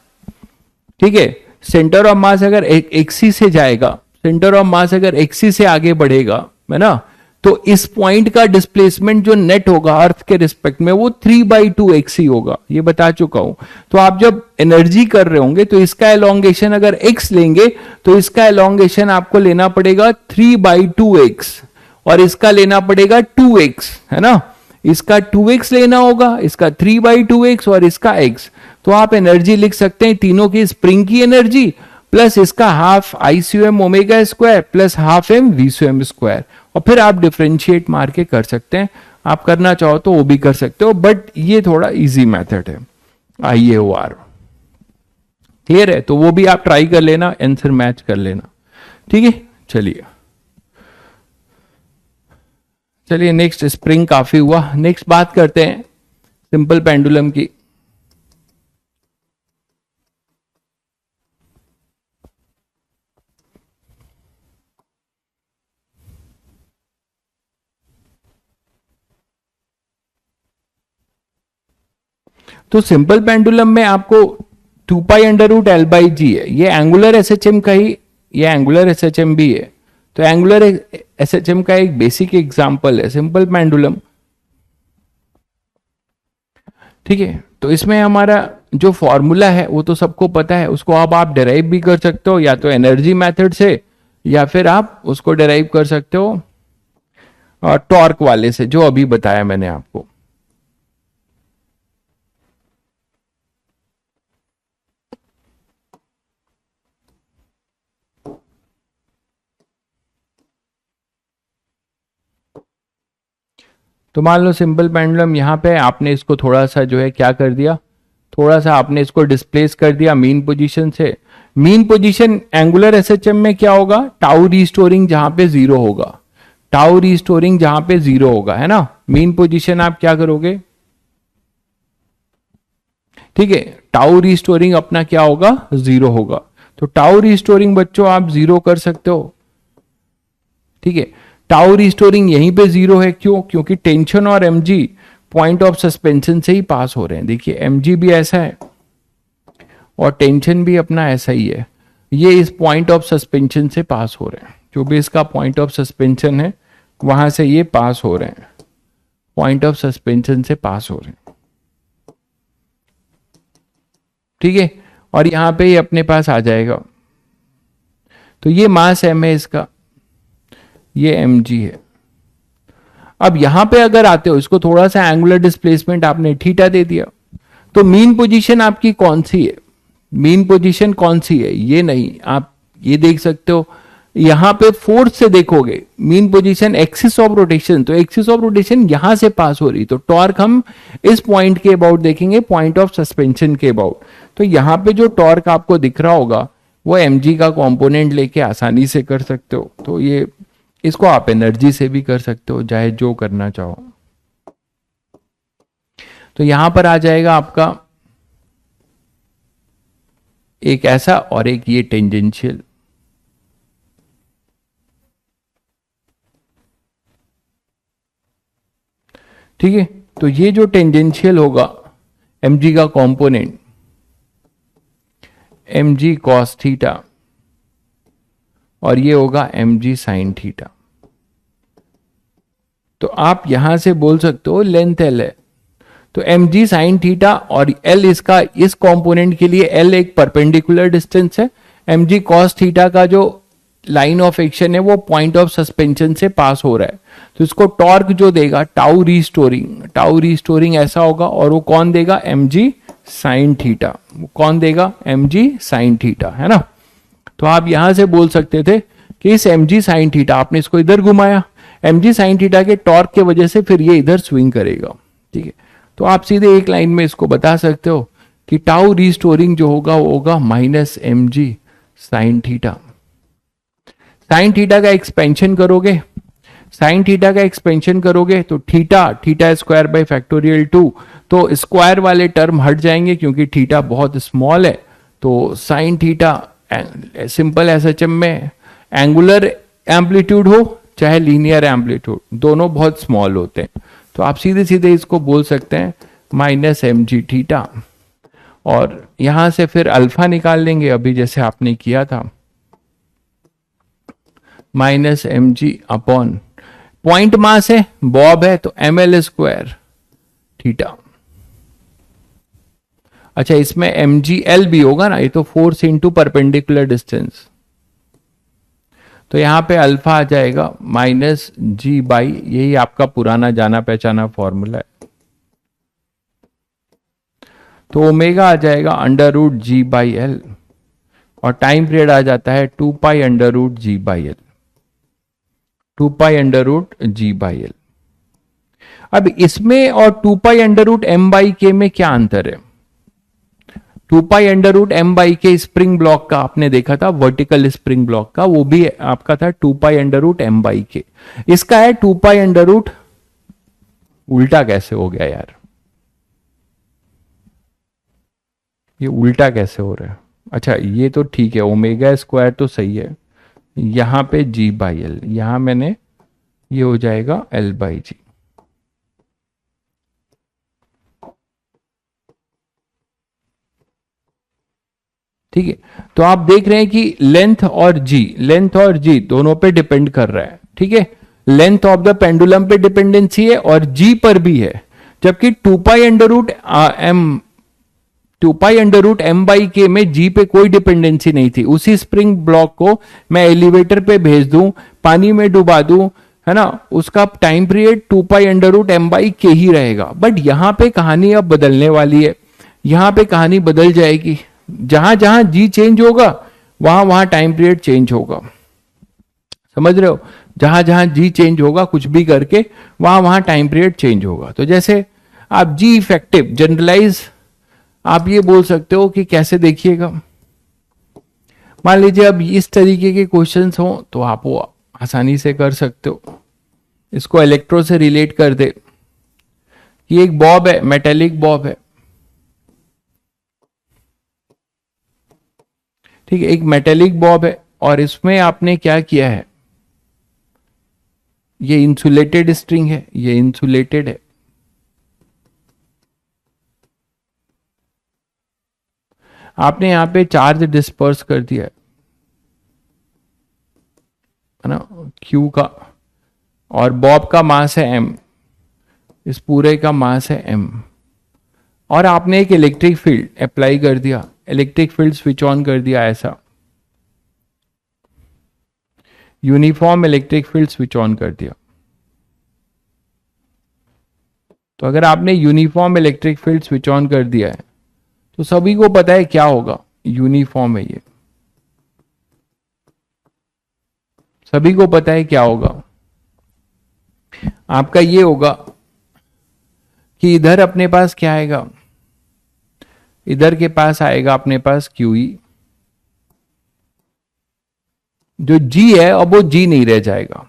ठीक है, सेंटर ऑफ मास अगर एक्सी से जाएगा, सेंटर ऑफ मास अगर एक्सी से आगे बढ़ेगा, है ना, तो इस पॉइंट का डिस्प्लेसमेंट जो नेट होगा अर्थ के रिस्पेक्ट में वो 3/2 एक्सी होगा, ये बता चुका हूं। तो आप जब एनर्जी कर रहे होंगे तो इसका एलोंगेशन अगर x लेंगे तो इसका एलोंगेशन आपको लेना पड़ेगा 3/2x और इसका लेना पड़ेगा 2x, है ना, इसका 2x लेना होगा, इसका 3/2x और इसका x। तो आप एनर्जी लिख सकते हैं तीनों की, स्प्रिंग की एनर्जी प्लस इसका half ICM omega square plus half m VCM square, और फिर आप डिफरेंशिएट मार के कर सकते हैं। आप करना चाहो तो वो भी कर सकते हो, बट ये थोड़ा इजी मेथड है IAOR। क्लियर है? तो वो भी आप ट्राई कर लेना, आंसर मैच कर लेना, ठीक है। चलिए चलिए नेक्स्ट, स्प्रिंग काफी हुआ, नेक्स्ट बात करते हैं सिंपल पेंडुलम की। तो सिंपल पेंडुलम में आपको 2π√L/g है, ये एंगुलर एसएचएम का ही, ये एंगुलर एसएचएम भी है। तो एंगुलर एसएचएम का एक बेसिक एग्जांपल है सिंपल पेंडुलम, ठीक है। तो इसमें हमारा जो फॉर्मूला है वो तो सबको पता है, उसको अब आप डिराइव भी कर सकते हो, या तो एनर्जी मेथड से या फिर आप उसको डिराइव कर सकते हो टॉर्क वाले से, जो अभी बताया मैंने आपको। तो मान लो सिंपल पेंडुलम यहां पे आपने इसको थोड़ा सा जो है क्या कर दिया, थोड़ा सा आपने इसको डिस्प्लेस कर दिया मीन पोजीशन से। मीन पोजीशन एंगुलर एसएचएम में क्या होगा, टाउ रीस्टोरिंग जहां पे 0 होगा, टाउ रीस्टोरिंग जहां पे 0 होगा, है ना। मीन पोजीशन आप क्या करोगे, ठीक है, टाउ रीस्टोरिंग अपना क्या होगा, 0 होगा। तो टाउ रीस्टोरिंग बच्चों आप 0 कर सकते हो, ठीक है। टाउ रिस्टोरिंग यहीं पे 0 है, क्यों, क्योंकि टेंशन और mg पॉइंट ऑफ सस्पेंशन से ही पास हो रहे हैं। देखिए mg भी ऐसा है और टेंशन भी अपना ऐसा ही है, ये इस पॉइंट ऑफ सस्पेंशन से पास हो रहे हैं, जो भी इसका पॉइंट ऑफ सस्पेंशन है वहां से ये पास हो रहे हैं, पॉइंट ऑफ सस्पेंशन से पास हो रहे हैं, ठीक है। और यहां पे ये अपने पास आ जाएगा, तो ये मास m है इसका, ये mg है। अब यहां पे अगर आते हो, इसको थोड़ा सा एंगुलर डिस्प्लेसमेंट आपने थीटा दे दिया, तो मीन पोजीशन आपकी कौन सी है, मीन पोजीशन कौन सी है, ये नहीं, आप ये देख सकते हो, यहां पे फोर्स से देखोगे mean position axis of rotation, तो एक्सिस ऑफ रोटेशन यहां से पास हो रही, तो टॉर्क हम इस पॉइंट के अबाउट देखेंगे, पॉइंट ऑफ सस्पेंशन के अबाउट। तो यहां पे जो टॉर्क आपको दिख रहा होगा वो mg का कंपोनेंट लेके आसानी से कर सकते हो। तो ये इसको आप एनर्जी से भी कर सकते हो, चाहे जो करना चाहो। तो यहां पर आ जाएगा आपका एक ऐसा और एक ये टेंजेंशियल, ठीक है। तो ये जो टेंजेंशियल होगा mg का कंपोनेंट mg cos थीटा और ये होगा mg sin थीटा। तो आप यहां से बोल सकते हो लेंथ l है, तो mg sin थीटा और l इसका, इस कंपोनेंट के लिए l एक परपेंडिकुलर डिस्टेंस है, mg cos थीटा का जो लाइन ऑफ एक्शन है वो पॉइंट ऑफ सस्पेंशन से पास हो रहा है। तो इसको टॉर्क जो देगा टाउ रीस्टोरिंग ऐसा होगा, और वो कौन देगा, mg sin थीटा, वो कौन देगा, mg sin थीटा, है ना। तो आप यहां से बोल सकते थे कि इस mg sin थीटा, आपने इसको इधर घुमाया, mg sin थीटा के टॉर्क के वजह से फिर ये इधर स्विंग करेगा, ठीक है। तो आप सीधे एक लाइन में इसको बता सकते हो कि टाउ रीस्टोरिंग जो होगा वो होगा -mg sin theta. Sine theta का एक्सपेंशन करोगे, साइन थीटा का एक्सपेंशन करोगे तो थीटा स्क्वायर बाय फैक्टोरियल 2, तो स्क्वायर वाले टर्म हट जाएंगे क्योंकि थीटा बहुत स्मॉल है। तो साइन थीटा सिंपल एसएचएम में एंगुलर एम्पलीट्यूड हो चाहे लीनियर एम्पलीट्यूड, दोनों बहुत स्मॉल होते हैं। तो आप सीधे सीधे इसको बोल सकते हैं माइनस एम जी थीटा, और यहां से फिर अल्फा निकाल लेंगे अभी जैसे आपने किया था, minus M G upon point mass है, बॉब है तो एम एल स्क्वायर थीटा। अच्छा, इसमें एम जी एल भी होगा ना, ये तो फोर्स इंटू परपेंडिकुलर डिस्टेंस, तो यहां पे अल्फा आ जाएगा माइनस जी बाई, यही आपका पुराना जाना पहचाना फॉर्मूला है, तो ओमेगा आ जाएगा under root G by L, और टाइम पीरियड आ जाता है 2 pi under root G by L, 2 pi under root G by L. अब इसमें और 2 pi under root M by K में क्या अंतर है? 2 pi under root M by K spring block का आपने देखा था, वर्टिकल स्प्रिंग ब्लॉक का, वो भी आपका था 2 pi under root M by K. इसका है 2 पाई अंडर रूट, उल्टा कैसे हो गया यार, ये उल्टा कैसे हो रहा है? अच्छा ये तो ठीक है, ओमेगा स्क्वायर तो सही है, यहां पे जी बाई एल, यहां मैंने, ये हो जाएगा एल बाई जी। ठीक है, तो आप देख रहे हैं कि लेंथ और जी दोनों पे डिपेंड कर रहा है। ठीक है, लेंथ ऑफ द पेंडुलम पे डिपेंडेंसी है और जी पर भी है, जबकि 2 pi under root M, 2 pi under root M by K में जी पे कोई डिपेंडेंसी नहीं थी। उसी स्प्रिंग ब्लॉक को मैं एलिवेटर पे भेज दूं, पानी में डुबा दूं, है ना, उसका time period 2 pi under root M by K ही रहेगा। बट यहां पे कहानी अब बदलने वाली है, यहां पे कहानी बदल जाएगी, जहां जहां जी चेंज होगा वहां वहां टाइम पीरियड चेंज होगा। समझ रहे हो, जहां जहां जी चेंज होगा कुछ भी करके, वहां वहां टाइम पीरियड चेंज होगा। तो जैसे आप जी इफेक्टिव जनरलाइज आप ये बोल सकते हो कि कैसे, देखिएगा, मान लीजिए अब इस तरीके के क्वेश्चंस हो तो आप वो आसानी से कर सकते हो। इसको इलेक्ट्रो से रिलेट कर दे, ये एक बॉब है, मेटेलिक बॉब है, ठीक है, एक मेटेलिक बॉब है, और इसमें आपने क्या किया है, ये इंसुलेटेड स्ट्रिंग है, ये इंसुलेटेड है, आपने यहां पे चार्ज डिस्पर्स कर दिया है ना, क्यू का, और बॉब का मास है एम, इस पूरे का मास है एम, और आपने एक इलेक्ट्रिक फील्ड अप्लाई कर दिया, इलेक्ट्रिक फील्ड स्विच ऑन कर दिया, ऐसा uniform electric field switch on कर दिया। तो अगर आपने uniform electric field switch on कर दिया है तो सभी को पता है क्या होगा, यूनिफॉर्म है ये, सभी को पता है क्या होगा, आपका ये होगा कि इधर अपने पास क्या आएगा, इधर के पास आएगा अपने पास QE, जो G है अब वो G नहीं रह जाएगा,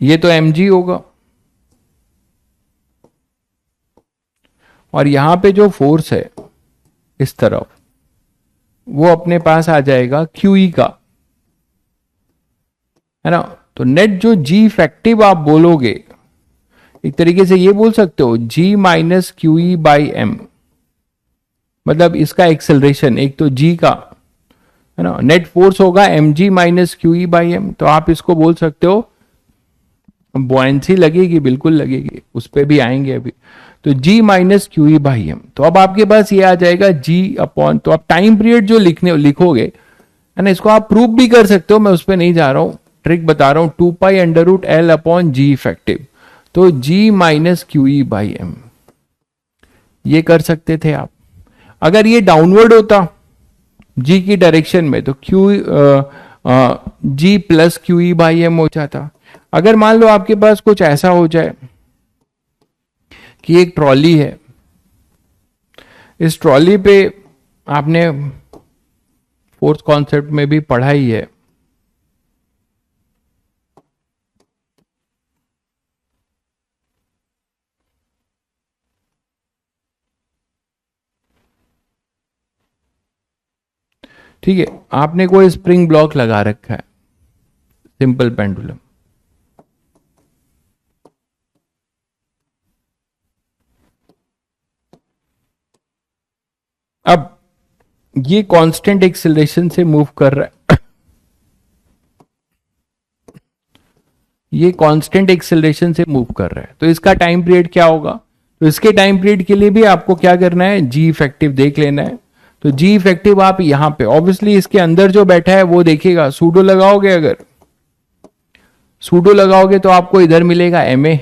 ये तो mg होगा, और यहां पे जो फोर्स है इस तरफ वो अपने पास आ जाएगा QE का, है ना। तो नेट जो G इफेक्टिव आप बोलोगे, एक तरीके से ये बोल सकते हो G minus QE by M, मतलब इसका एक्सेलरेशन, एक तो G का, है ना, नेट फोर्स होगा mg minus QE by M, तो आप इसको बोल सकते हो, बॉयंसी लगेगी, बिल्कुल लगेगी, उस पर भी आएंगे अभी, तो G minus QE by M, तो अब आपके पास ये आ जाएगा G अपॉन, तो आप टाइम पीरियड जो लिखोगे, है ना, इसको आप प्रूव भी कर सकते हो, मैं उस पर नहीं जा रहा हूं, ट्रिक बता रहा हूं, 2 pi under root L upon g effective, तो G minus QE by M, ये कर सकते थे आप। अगर ये डाउनवर्ड होता G की डायरेक्शन में तो G plus QE by M हो जाता। अगर मान लो आपके पास कुछ ऐसा हो जाए कि एक ट्रॉली है, इस ट्रॉली पे आपने फोर्स कॉन्सेप्ट में भी पढ़ा ही है, ठीक है, आपने कोई स्प्रिंग ब्लॉक लगा रखा है, सिंपल पेंडुलम, अब ये कांस्टेंट एक्सेलरेशन से मूव कर रहा है, ये कांस्टेंट एक्सेलरेशन से मूव कर रहा है, तो इसका टाइम पीरियड क्या होगा? तो इसके टाइम पीरियड के लिए भी आपको क्या करना है, जी इफेक्टिव देख लेना है। तो जी इफेक्टिव आप यहां पे ऑब्वियसली इसके अंदर जो बैठा है वो देखेगा, सूडो लगाओगे, अगर सूडो लगाओगे तो आपको इधर मिलेगा एम ए,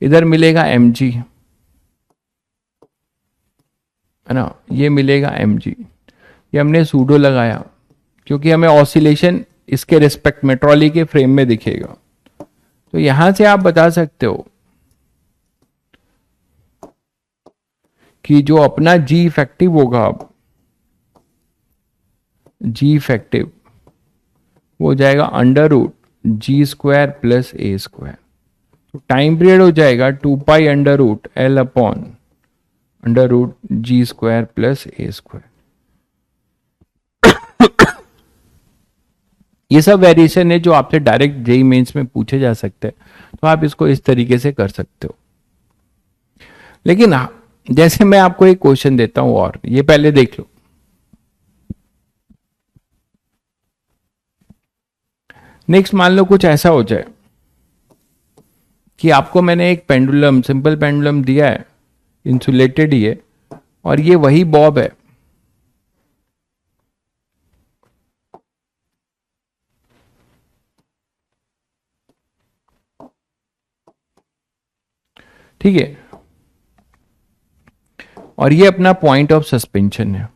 इधर मिलेगा एम जी, है ना, ये मिलेगा एम जी। ये हमने सूडो लगाया क्योंकि हमें ऑसिलेशन इसके रिस्पेक्ट में ट्रॉली के फ्रेम में दिखेगा। तो यहां से आप बता सकते हो कि जो अपना जी इफेक्टिव होगा, अब जी इफेक्टिव वो हो जाएगा under root g square plus a square. तो टाइम पीरियड हो जाएगा 2 pi under root L upon under root g square plus a square. ये सब वेरिएशन है जो आपसे डायरेक्ट जेई मेंस में पूछे जा सकते हैं, तो आप इसको इस तरीके से कर सकते हो। लेकिन जैसे मैं आपको एक क्वेश्चन देता हूं, और ये पहले देख लो। नेक्स्ट मान लो कुछ ऐसा हो जाए कि आपको मैंने एक पेंडुलम, सिंपल पेंडुलम दिया है, इंसुलेटेड ही है, और ये वही बॉब है, ठीक है, और ये अपना पॉइंट ऑफ सस्पेंशन है।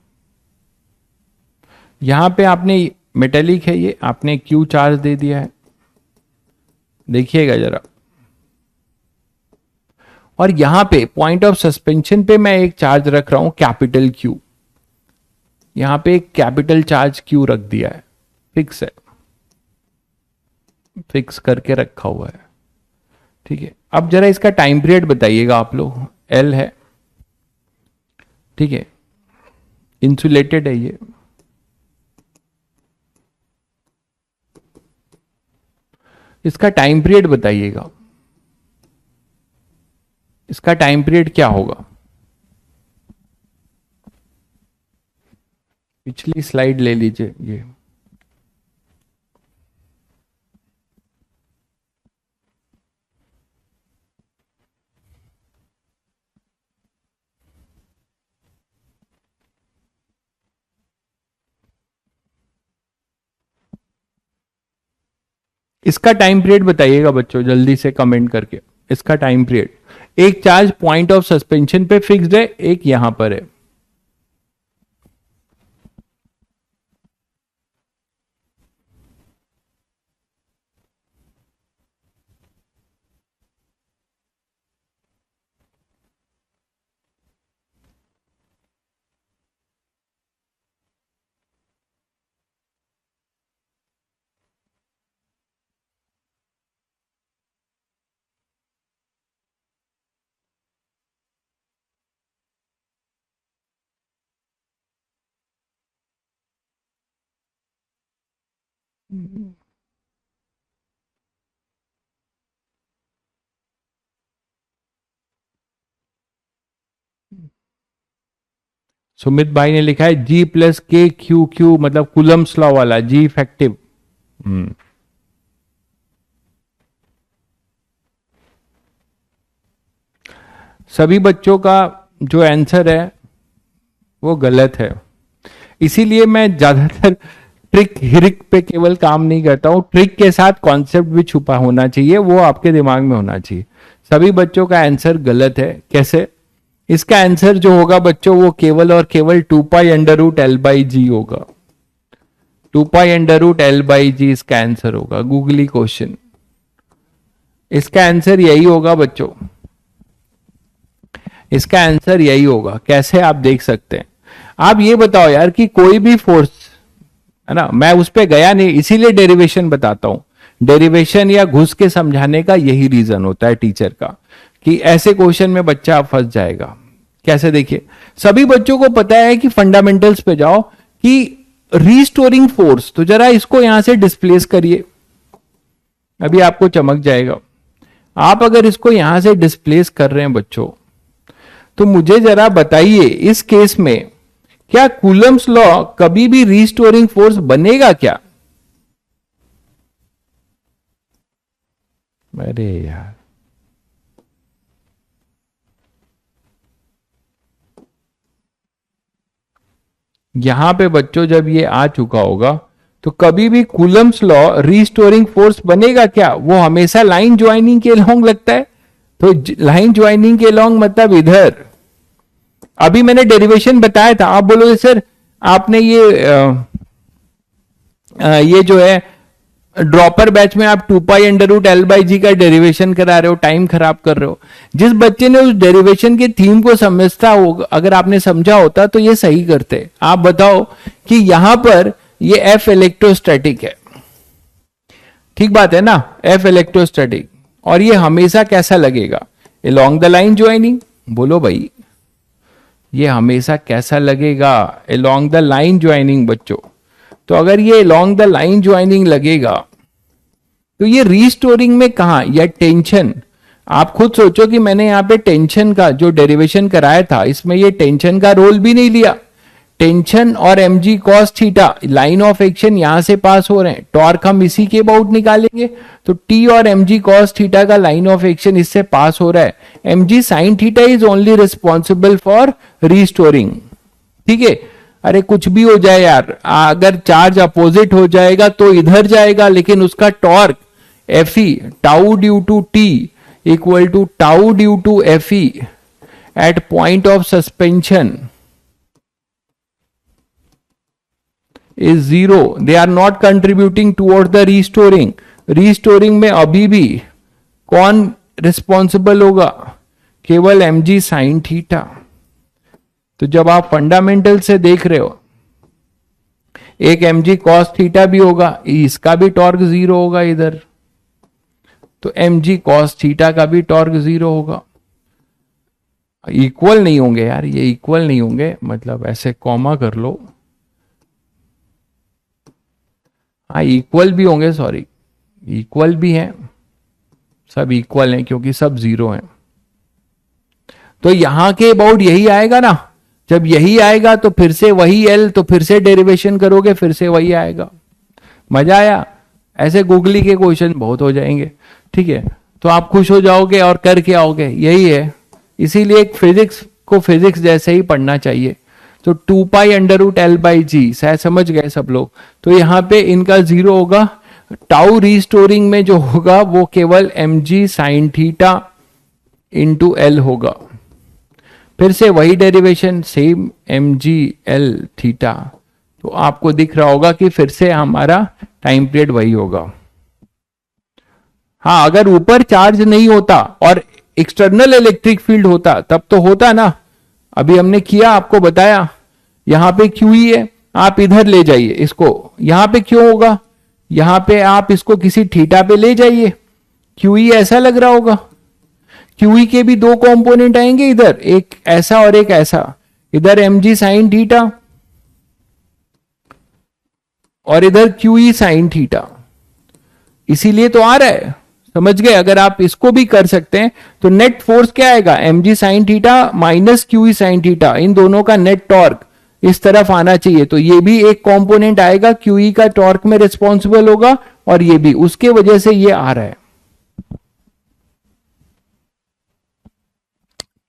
यहां पे आपने मेटेलिक है, ये आपने क्यू चार्ज दे दिया है, देखिएगा जरा। और यहां पे पॉइंट ऑफ सस्पेंशन पे मैं एक चार्ज रख रहा हूं कैपिटल क्यू, यहां पे एक कैपिटल चार्ज क्यू रख दिया है, फिक्स है, फिक्स करके रखा हुआ है, ठीक है। अब जरा इसका टाइम पीरियड बताइएगा आप लोग, एल है, ठीक है, इंसुलेटेड है ये, इसका टाइम पीरियड बताइएगा, इसका टाइम पीरियड क्या होगा? पिछली स्लाइड ले लीजिए ये, इसका टाइम पीरियड बताइएगा बच्चों जल्दी से कमेंट करके, इसका टाइम पीरियड। एक चार्ज पॉइंट ऑफ सस्पेंशन पे फिक्स्ड है, एक यहां पर है, सुमित भाई ने लिखा है जी प्लस के क्यू क्यू, मतलब कुलम्स लॉ वाला जी इफेक्टिव। सभी बच्चों का जो आंसर है वो गलत है, इसीलिए मैं ज्यादातर ट्रिक हिरिक पे केवल काम नहीं करता हूं, ट्रिक के साथ कॉन्सेप्ट भी छुपा होना चाहिए, वो आपके दिमाग में होना चाहिए। सभी बच्चों का आंसर गलत है, कैसे? इसका आंसर जो होगा बच्चों वो केवल और केवल 2 pi under root L by g होगा, 2 pi under root L by g इसका आंसर होगा। गूगली क्वेश्चन, इसका आंसर यही होगा बच्चों, इसका आंसर यही होगा। कैसे आप देख सकते हैं? आप ये बताओ यार कि कोई भी फोर्स है ना, मैं उस पर गया नहीं इसीलिए डेरिवेशन बताता हूं, डेरिवेशन या घुस के समझाने का यही रीजन होता है टीचर का, कि ऐसे क्वेश्चन में बच्चा फंस जाएगा। कैसे? देखिए, सभी बच्चों को पता है कि फंडामेंटल्स पे जाओ कि रीस्टोरिंग फोर्स, तो जरा इसको यहां से डिस्प्लेस करिए, अभी आपको चमक जाएगा। आप अगर इसको यहां से डिस्प्लेस कर रहे हैं बच्चों, तो मुझे जरा बताइए इस केस में क्या कूलम्स लॉ कभी भी रीस्टोरिंग फोर्स बनेगा क्या? अरे यार, यहां पे बच्चों जब ये आ चुका होगा तो कभी भी कूलम्स लॉ रीस्टोरिंग फोर्स बनेगा क्या? वो हमेशा लाइन ज्वाइनिंग के लॉन्ग लगता है। तो लाइन ज्वाइनिंग के लॉन्ग मतलब इधर, अभी मैंने डेरिवेशन बताया था। आप बोलोगे सर आपने ये जो है ड्रॉपर बैच में आप 2 पाई अंडर रूट L/G का डेरिवेशन करा रहे हो, टाइम खराब कर रहे हो। जिस बच्चे ने उस डेरिवेशन के थीम को समझता होगा, अगर आपने समझा होता तो ये सही करते। आप बताओ कि यहां पर ये F इलेक्ट्रोस्टैटिक है, ठीक बात है ना, F इलेक्ट्रोस्टैटिक, और ये हमेशा कैसा लगेगा? Along the line joining. बोलो भाई, ये हमेशा कैसा लगेगा? अलोंग द लाइन ज्वाइनिंग बच्चों। तो अगर ये अलोंग द लाइन ज्वाइनिंग लगेगा तो ये रीस्टोरिंग में कहा, या टेंशन, आप खुद सोचो कि मैंने यहां पे टेंशन का जो डेरिवेशन कराया था इसमें ये टेंशन का रोल भी नहीं लिया। टेंशन और mg cos theta, line of action यहां से पास हो रहे हैं, टॉर्क हम इसी के अबाउट निकालेंगे। तो t और mg cos थीटा का लाइन ऑफ एक्शन इससे पास हो रहा है। mg sin theta is only responsible for restoring, ठीक है। अरे कुछ भी हो जाए यार, अगर चार्ज अपोजिट हो जाएगा तो इधर जाएगा, लेकिन उसका torque Fe tau due to T equal to tau due to Fe at point of suspension is zero. They are not contributing toward the restoring. Restoring में अभी भी कौन रिस्पॉन्सिबल होगा? केवल mg sin थीटा। तो जब आप फंडामेंटल से देख रहे हो, एक mg cos थीटा भी होगा, इसका भी टॉर्क जीरो होगा इधर, तो mg cos थीटा का भी टॉर्क जीरो होगा। इक्वल नहीं होंगे यार, ये इक्वल नहीं होंगे, मतलब ऐसे कॉमा कर लो, हाँ इक्वल भी होंगे, सॉरी इक्वल भी हैं, सब इक्वल हैं क्योंकि सब जीरो हैं। तो यहां के अबाउट यही आएगा ना। जब यही आएगा तो फिर से वही L, तो फिर से डेरिवेशन करोगे, फिर से वही आएगा। मजा आया? ऐसे गूगली के क्वेश्चन बहुत हो जाएंगे, ठीक है, तो आप खुश हो जाओगे और करके आओगे, यही है। इसीलिए फिजिक्स को फिजिक्स जैसे ही पढ़ना चाहिए। तो 2 पाई अंडर रूट L/G, शायद समझ गए सब लोग। तो यहां पे इनका जीरो होगा। टाउ रीस्टोरिंग में जो होगा वो केवल mg sin theta into L होगा। फिर से वही derivation, same mg L theta. तो आपको दिख रहा होगा कि फिर से हमारा टाइम पीरियड वही होगा। हाँ, अगर ऊपर चार्ज नहीं होता और एक्सटर्नल इलेक्ट्रिक फील्ड होता तब तो होता ना। अभी हमने किया, आपको बताया, यहां पे QE है, आप इधर ले जाइए इसको, यहां पे क्यों होगा? यहां पे आप इसको किसी थीटा पे ले जाइए, QE ऐसा लग रहा होगा। QE के भी दो कंपोनेंट आएंगे इधर, एक ऐसा और एक ऐसा। इधर mg sin थीटा और इधर QE sin थीटा, इसीलिए तो आ रहा है। समझ गए? अगर आप इसको भी कर सकते हैं तो नेट फोर्स क्या आएगा? mg sin theta minus QE sin theta, इन दोनों का नेट टॉर्क इस तरफ आना चाहिए। तो ये भी एक कंपोनेंट आएगा, QE का टॉर्क में रिस्पॉन्सिबल होगा, और ये भी, उसके वजह से ये आ रहा है।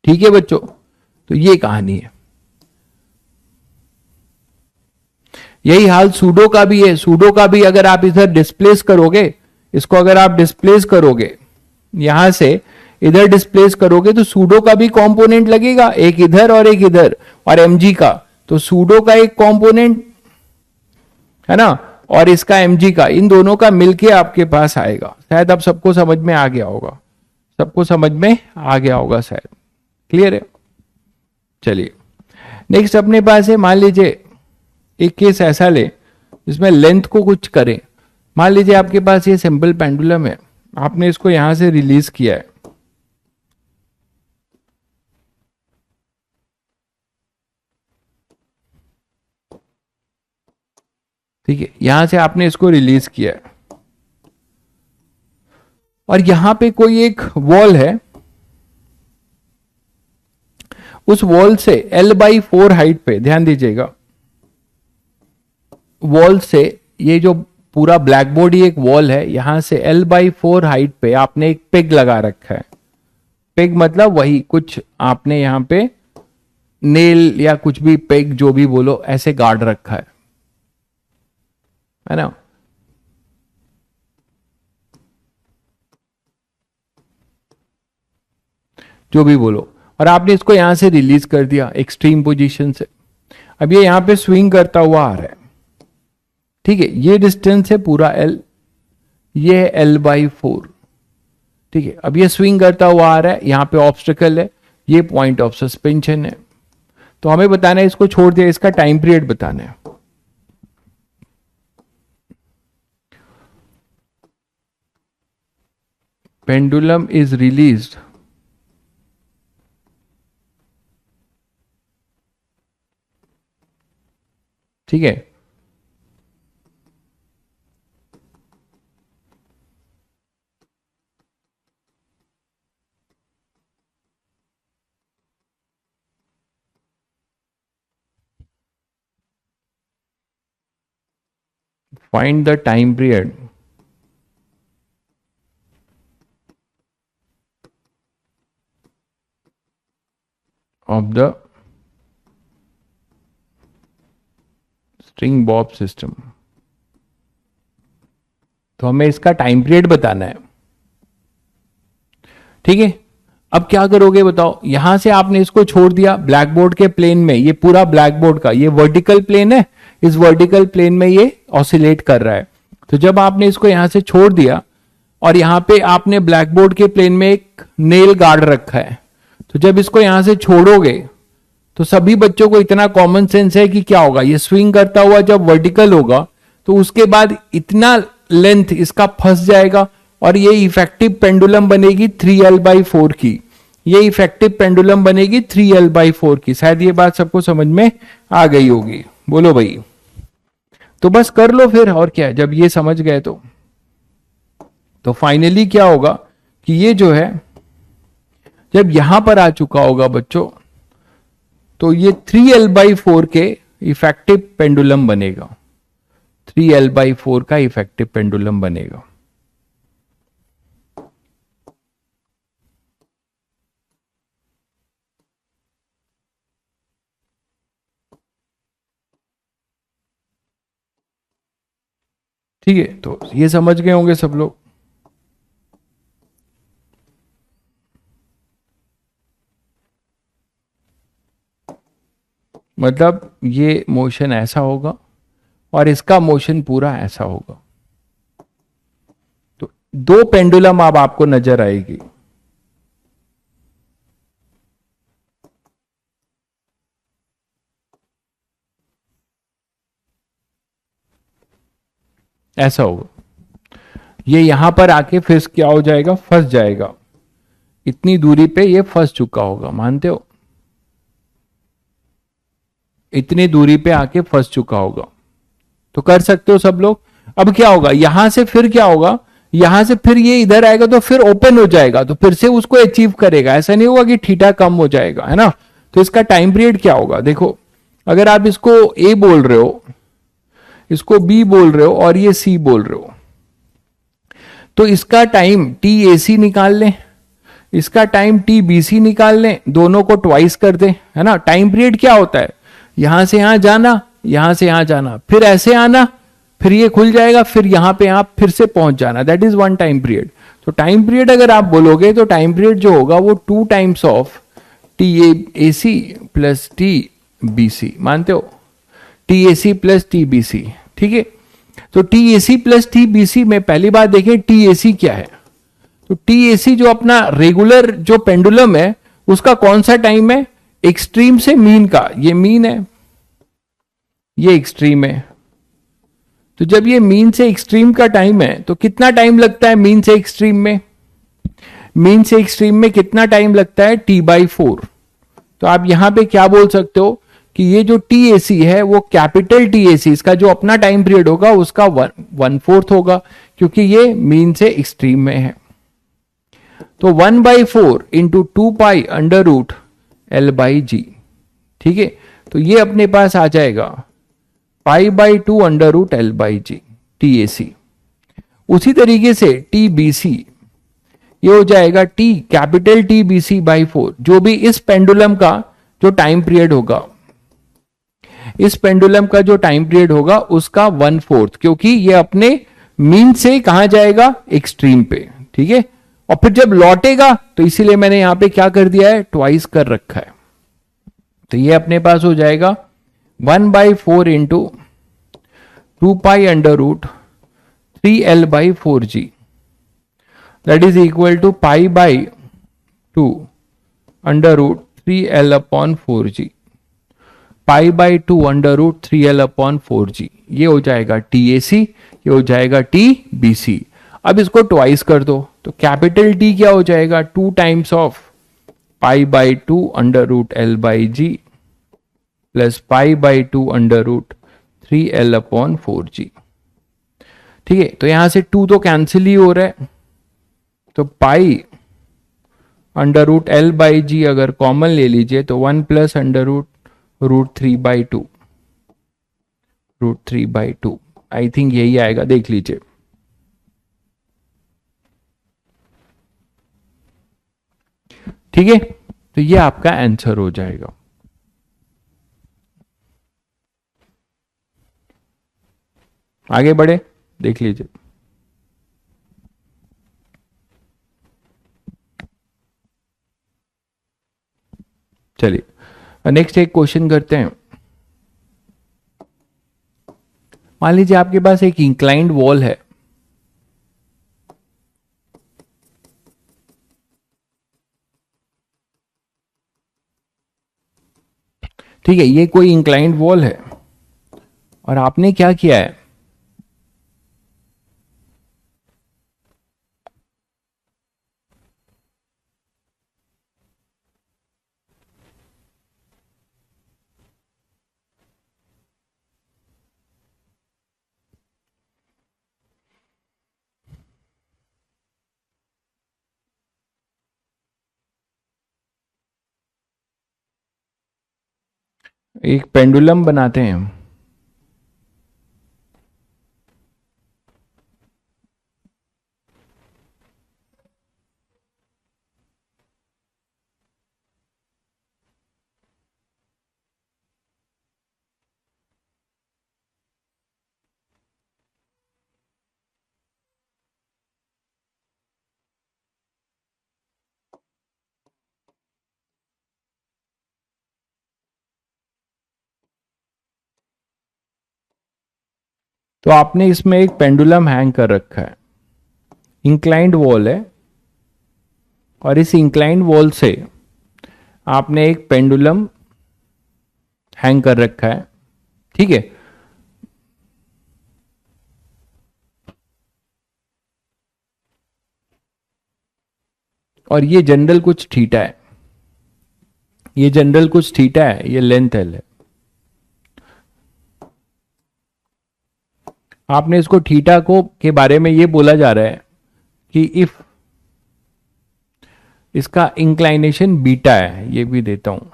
ठीक है बच्चों, तो ये कहानी है। यही हाल सूडो का भी है। सूडो का भी अगर आप इधर डिस्प्लेस करोगे, इसको अगर आप डिस्प्लेस करोगे, यहां से इधर डिस्प्लेस करोगे, तो सूडो का भी कंपोनेंट लगेगा, एक इधर और एक इधर, और mg का। तो सूडो का एक कंपोनेंट है ना, और इसका mg का, इन दोनों का मिलके आपके पास आएगा। शायद अब सबको समझ में आ गया होगा, सबको समझ में आ गया होगा शायद। क्लियर है? चलिए नेक्स्ट अपने पास है, मान लीजिए एक केस ऐसा ले जिसमें लेंथ को कुछ करें। मान लीजिए आपके पास ये सिंपल पेंडुलम है, आपने इसको यहां से रिलीज किया है, ठीक है, यहां से आपने इसको रिलीज किया है, और यहां पे कोई एक वॉल है, उस वॉल से L/4 हाइट पे, ध्यान दीजिएगा, वॉल से, ये जो पूरा ब्लैक बोर्ड ये एक वॉल है, यहां से L/4 हाइट पे आपने एक पेग लगा रखा है। पेग मतलब वही कुछ आपने यहां पे नेल या कुछ भी, पेग जो भी बोलो, ऐसे गार्ड रखा है ना। जो भी बोलो, और आपने इसको यहां से रिलीज कर दिया एक्सट्रीम पोजीशन से। अब ये यहां पे स्विंग करता हुआ आ रहा है, ठीक है, ये डिस्टेंस है पूरा L, ये है L/4, ठीक है। अब ये स्विंग करता हुआ आ रहा है, यहां पे ऑब्स्टिकल है, ये पॉइंट ऑफ सस्पेंशन है। तो हमें बताना है, इसको छोड़ दिया, इसका टाइम पीरियड बताना है। पेंडुलम इज रिलीज्ड ठीक है, find the time period of the string Bob system. तो हमें इसका टाइम पीरियड बताना है, ठीक है। अब क्या करोगे बताओ, यहां से आपने इसको छोड़ दिया ब्लैक बोर्ड के प्लेन में, ये पूरा ब्लैक बोर्ड का ये वर्टिकल प्लेन है, इस वर्टिकल प्लेन में ये ऑसिलेट कर रहा है। तो जब आपने इसको यहां से छोड़ दिया और यहां पे आपने ब्लैक बोर्ड के प्लेन में एक नेल गार्ड रखा है, तो जब इसको यहां से छोड़ोगे तो सभी बच्चों को इतना कॉमन सेंस है कि क्या होगा, ये स्विंग करता हुआ जब वर्टिकल होगा तो उसके बाद इतना लेंथ इसका फंस जाएगा और ये इफेक्टिव पेंडुलम बनेगी 3L/4 की, ये इफेक्टिव पेंडुलम बनेगी 3L/4 की। शायद ये बात सबको समझ में आ गई होगी, बोलो भाई। तो बस कर लो फिर, और क्या, जब ये समझ गए तो फाइनली क्या होगा कि ये जो है जब यहां पर आ चुका होगा बच्चों, तो ये 3L/4 के इफेक्टिव पेंडुलम बनेगा, 3L/4 का इफेक्टिव पेंडुलम बनेगा। ठीक है, तो ये समझ गए होंगे सब लोग। मतलब ये मोशन ऐसा होगा और इसका मोशन पूरा ऐसा होगा। तो दो पेंडुलम अब आपको नजर आएगी, ऐसा होगा, ये यहां पर आके फिर क्या हो जाएगा, फंस जाएगा, इतनी दूरी पे ये फंस चुका होगा, मानते हो, इतनी दूरी पे आके फंस चुका होगा। तो कर सकते हो सब लोग। अब क्या होगा, यहां से फिर क्या होगा, यहां से फिर ये इधर आएगा तो फिर ओपन हो जाएगा, तो फिर से उसको अचीव करेगा, ऐसा नहीं होगा कि थीटा कम हो जाएगा, है ना। तो इसका टाइम पीरियड क्या होगा, देखो, अगर आप इसको ए बोल रहे हो, इसको बी बोल रहे हो और ये सी बोल रहे हो, तो इसका टाइम TAC निकाल लें, इसका टाइम TBC निकाल लें, दोनों को ट्वाइस कर दें, है ना। टाइम पीरियड क्या होता है, यहां से यहां जाना, यहां से यहां जाना, फिर ऐसे आना, फिर ये खुल जाएगा, फिर यहां पे आप फिर से पहुंच जाना, that is one time period. तो टाइम पीरियड अगर आप बोलोगे तो टाइम पीरियड जो होगा वो 2 times of TAC plus TBC, मानते हो, TAC प्लस TBC, ठीक है। तो TAC प्लस TBC में पहली बात देखें TAC क्या है। तो TAC जो अपना रेगुलर जो पेंडुलम है उसका कौन सा टाइम है, एक्सट्रीम से मीन का, ये मीन है, ये एक्सट्रीम है। तो जब ये मीन से एक्सट्रीम का टाइम है तो कितना टाइम लगता है मीन से एक्सट्रीम में, मीन से एक्सट्रीम में कितना टाइम लगता है, T/4। तो आप यहां पे क्या बोल सकते हो कि ये जो TAC है वो कैपिटल TAC, इसका जो अपना टाइम पीरियड होगा उसका 1/4 होगा, क्योंकि ये मीन से एक्सट्रीम में है। तो 1/4 into 2 pi under root L by g. ठीक है, तो ये अपने पास आ जाएगा pi by two under root L by g T A C. उसी तरीके से टी बी सी ये हो जाएगा T capital T B C by 4, जो भी इस पेंडुलम का जो टाइम पीरियड होगा, इस पेंडुलम का जो टाइम पीरियड होगा उसका 1/4, क्योंकि ये अपने मीन से कहां जाएगा, एक्सट्रीम पे। ठीक है, और फिर जब लौटेगा तो इसीलिए मैंने यहां पे क्या कर दिया है, ट्वाइस कर रखा है। तो ये अपने पास हो जाएगा 1/4 into 2 pi under root 3L/4G, that is equal to pi by 2 under root 3L/4G, pi by 2 under root 3L/4G। ये हो जाएगा TAC, ये हो जाएगा TBC। अब इसको ट्वाइस कर दो तो कैपिटल टी क्या हो जाएगा, 2 times of pi by 2 under root L by G plus pi by 2 under root 3L/4G। ठीक है, तो यहां से 2 तो कैंसिल ही हो रहा है, तो pi under root L by g अगर कॉमन ले लीजिए तो 1 plus under root root 3/2, root 3/2। I think यही आएगा, देख लीजिए। ठीक है, तो ये आपका आंसर हो जाएगा। आगे बढ़े, देख लीजिए। चलिए नेक्स्ट एक क्वेश्चन करते हैं। मान लीजिए आपके पास एक इंक्लाइंड वॉल है, ठीक है, ये कोई इंक्लाइंड वॉल है और आपने क्या किया है, एक पेंडुलम बनाते हैं। तो आपने इसमें एक पेंडुलम हैंग कर रखा है, इंक्लाइंड वॉल है, और इस इंक्लाइंड वॉल से आपने एक पेंडुलम हैंग कर रखा है। ठीक है, और ये जनरल कुछ थीटा है, ये जनरल कुछ थीटा है, ये लेंथ एल है। आपने इसको थीटा को के बारे में ये बोला जा रहा है कि इफ इसका इंक्लाइनेशन बीटा है, ये भी देता हूं,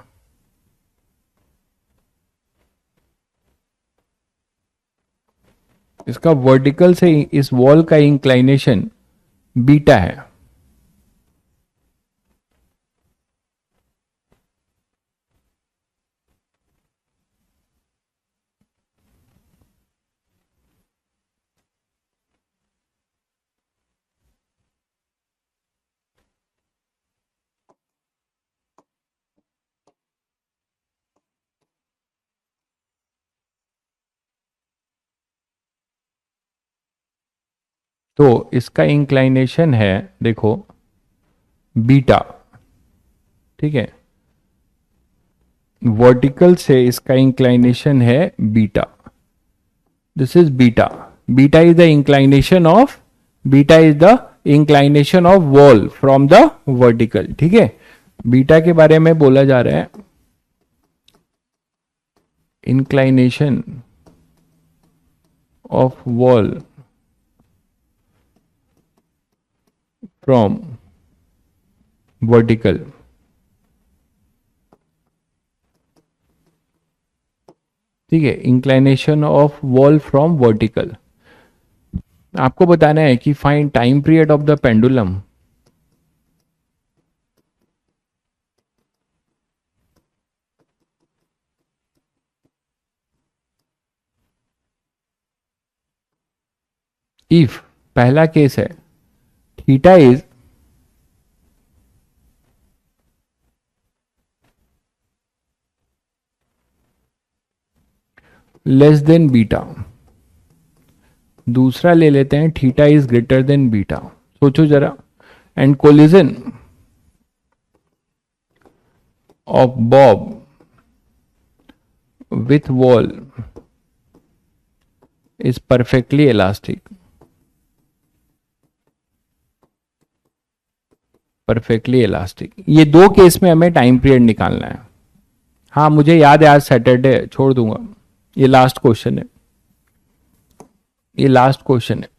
इसका वर्टिकल से इस वॉल का इंक्लाइनेशन बीटा है। तो इसका इंक्लाइनेशन है, देखो, बीटा। ठीक है, वर्टिकल से इसका इंक्लाइनेशन है beta, this is beta. Beta is the inclination of, beta is the inclination of wall from the vertical. ठीक है, बीटा के बारे में बोला जा रहा है, inclination of wall from vertical. ठीक है, inclination of wall from vertical. आपको बताना है कि find time period of the pendulum. If पहला केस है theta is less than beta, दूसरा ले लेते हैं theta is greater than beta. सोचो जरा, and collision of Bob with wall is perfectly elastic, perfectly elastic. ये दो केस में हमें टाइम पीरियड निकालना है। हाँ मुझे याद है आज सैटरडे, छोड़ दूंगा, ये लास्ट क्वेश्चन है, ये लास्ट क्वेश्चन है।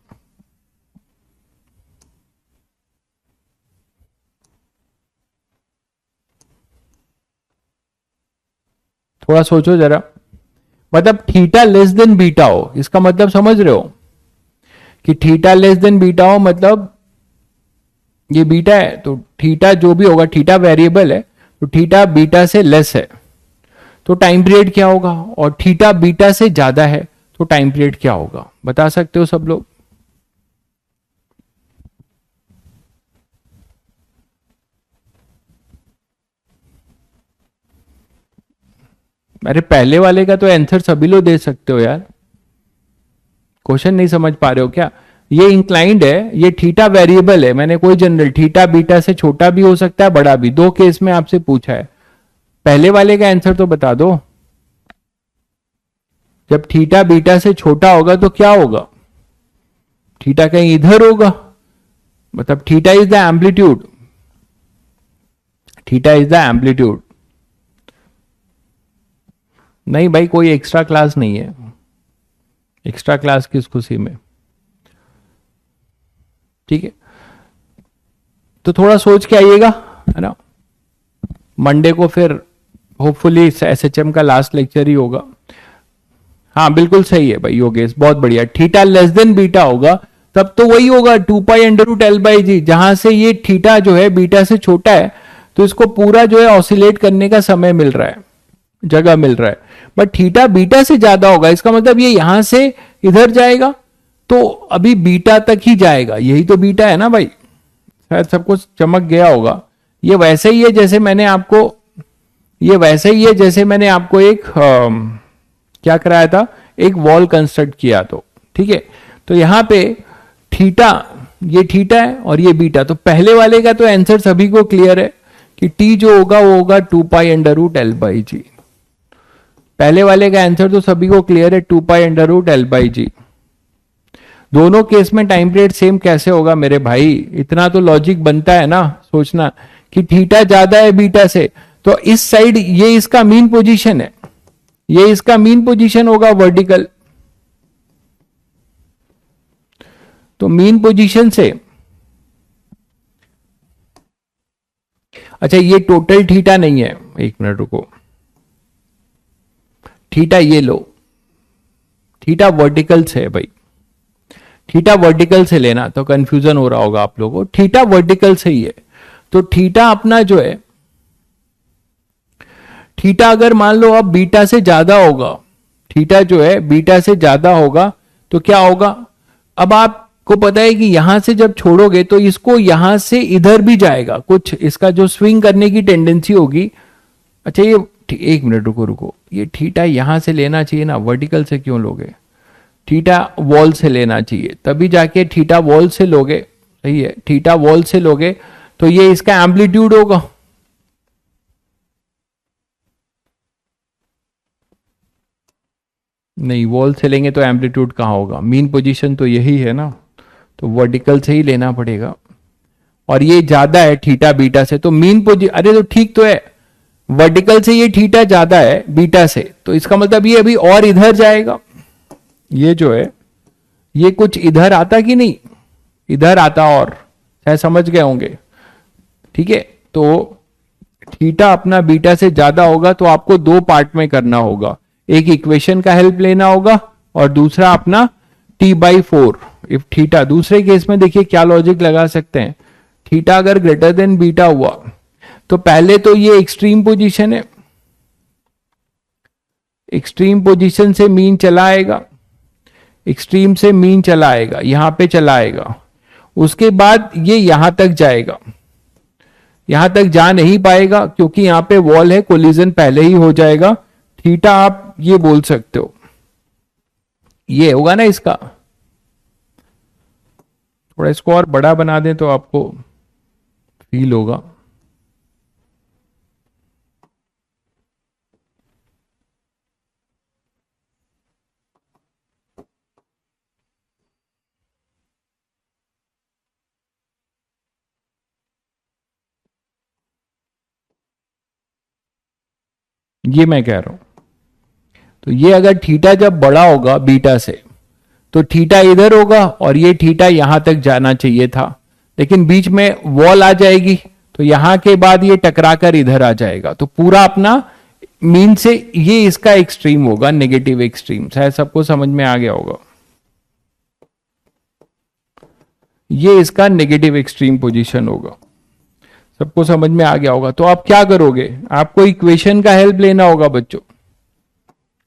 थोड़ा सोचो जरा, मतलब थीटा लेस देन बीटा हो, इसका मतलब समझ रहे हो कि थीटा लेस देन बीटा हो, मतलब ये बीटा है तो थीटा जो भी होगा, थीटा वेरिएबल है तो थीटा बीटा से लेस है तो टाइम पीरियड क्या होगा, और थीटा बीटा से ज्यादा है तो टाइम पीरियड क्या होगा, बता सकते हो सब लोग? अरे पहले वाले का तो आंसर सभी लोग दे सकते हो यार, क्वेश्चन नहीं समझ पा रहे हो क्या? ये इंक्लाइंड है, ये थीटा वेरिएबल है, मैंने कोई जनरल थीटा बीटा से छोटा भी हो सकता है बड़ा भी, दो केस में आपसे पूछा है। पहले वाले का आंसर तो बता दो। जब थीटा बीटा से छोटा होगा तो क्या होगा, थीटा कहीं इधर होगा, मतलब theta is the amplitude, theta is the amplitude. नहीं भाई कोई एक्स्ट्रा क्लास नहीं है, एक्स्ट्रा क्लास किस खुशी में, ठीक है। तो थोड़ा सोच के आइएगा, है ना। मंडे को फिर होपफुली एसएचएम का लास्ट लेक्चर ही होगा। हाँ बिल्कुल सही है भाई योगेश, बहुत बढ़िया। थीटा लेस देन बीटा होगा तब तो वही होगा 2π√L/g, जहां से ये थीटा जो है बीटा से छोटा है तो इसको पूरा जो है ऑसिलेट करने का समय मिल रहा है, जगह मिल रहा है। बट थीटा बीटा से ज्यादा होगा, इसका मतलब ये यहां से इधर जाएगा तो अभी बीटा तक ही जाएगा, यही तो बीटा है ना भाई, शायद सबको चमक गया होगा। ये वैसे ही है जैसे मैंने आपको, ये वैसे ही है जैसे मैंने आपको एक क्या कराया था, एक वॉल कंस्ट्रक्ट किया, तो ठीक है। तो यहां पे थीटा, ये थीटा है और ये बीटा, तो पहले वाले का तो आंसर सभी को क्लियर है कि टी जो होगा वो होगा 2π√L/g। पहले वाले का आंसर तो सभी को क्लियर है 2π√L/g। दोनों केस में टाइम पीरियड सेम कैसे होगा मेरे भाई, इतना तो लॉजिक बनता है ना सोचना कि थीटा ज्यादा है बीटा से, तो इस साइड ये इसका मीन पोजीशन है, ये इसका मीन पोजीशन होगा वर्टिकल, तो मीन पोजीशन से, अच्छा ये टोटल थीटा नहीं है, एक मिनट रुको, थीटा ये लो, थीटा वर्टिकल से है भाई, थीटा वर्टिकल से लेना, तो कंफ्यूजन हो रहा होगा आप लोगों को, थीटा वर्टिकल से ही है। तो थीटा अपना जो है, थीटा अगर मान लो अब बीटा से ज्यादा होगा, थीटा जो है बीटा से ज्यादा होगा तो क्या होगा, अब आपको पता है कि यहां से जब छोड़ोगे तो इसको यहां से इधर भी जाएगा, कुछ इसका जो स्विंग करने की टेंडेंसी होगी। अच्छा ये एक मिनट रुको रुको, ये थीटा यहां से लेना चाहिए ना, वर्टिकल से क्यों लोगे, थीटा वॉल से लेना चाहिए, तभी जाके थीटा वॉल से लोगे, सही है, थीटा वॉल से लोगे तो ये इसका एम्पलीट्यूड होगा, नहीं वॉल से लेंगे तो एम्पलीट्यूड कहाँ होगा, मीन पोजीशन तो यही है ना, तो वर्टिकल से ही लेना पड़ेगा, और ये ज्यादा है थीटा बीटा से, तो मीन पोजीशन, अरे तो ठीक तो है, वर्टिकल से ये थीटा ज्यादा है बीटा से, तो इसका मतलब ये अभी और इधर जाएगा, ये जो है ये कुछ इधर आता कि नहीं, इधर आता, और शायद समझ गए होंगे, ठीक है। तो थीटा अपना बीटा से ज्यादा होगा तो आपको दो पार्ट में करना होगा, एक इक्वेशन का हेल्प लेना होगा और दूसरा अपना t/4 इफ थीटा। दूसरे केस में देखिए क्या लॉजिक लगा सकते हैं, थीटा अगर ग्रेटर देन बीटा हुआ तो पहले तो ये एक्सट्रीम पोजीशन है, एक्सट्रीम पोजीशन से मीन चला आएगा, एक्सट्रीम से मीन चला आएगा, यहां पे चला आएगा, उसके बाद ये यहां तक जाएगा, यहां तक जा नहीं पाएगा क्योंकि यहां पे वॉल है, कोलिजन पहले ही हो जाएगा। थीटा आप ये बोल सकते हो, ये होगा ना इसका। थोड़ा इसको और बड़ा बना दें तो आपको फील होगा। ये मैं कह रहा हूं, तो ये अगर थीटा जब बड़ा होगा बीटा से तो थीटा इधर होगा और ये थीटा यहां तक जाना चाहिए था, लेकिन बीच में वॉल आ जाएगी तो यहां के बाद ये टकरा कर इधर आ जाएगा, तो पूरा अपना मीन से ये इसका एक्सट्रीम होगा, नेगेटिव एक्सट्रीम। शायद सबको समझ में आ गया होगा, ये इसका नेगेटिव एक्सट्रीम पोजीशन होगा, सबको समझ में आ गया होगा। तो आप क्या करोगे, आपको इक्वेशन का हेल्प लेना होगा बच्चों,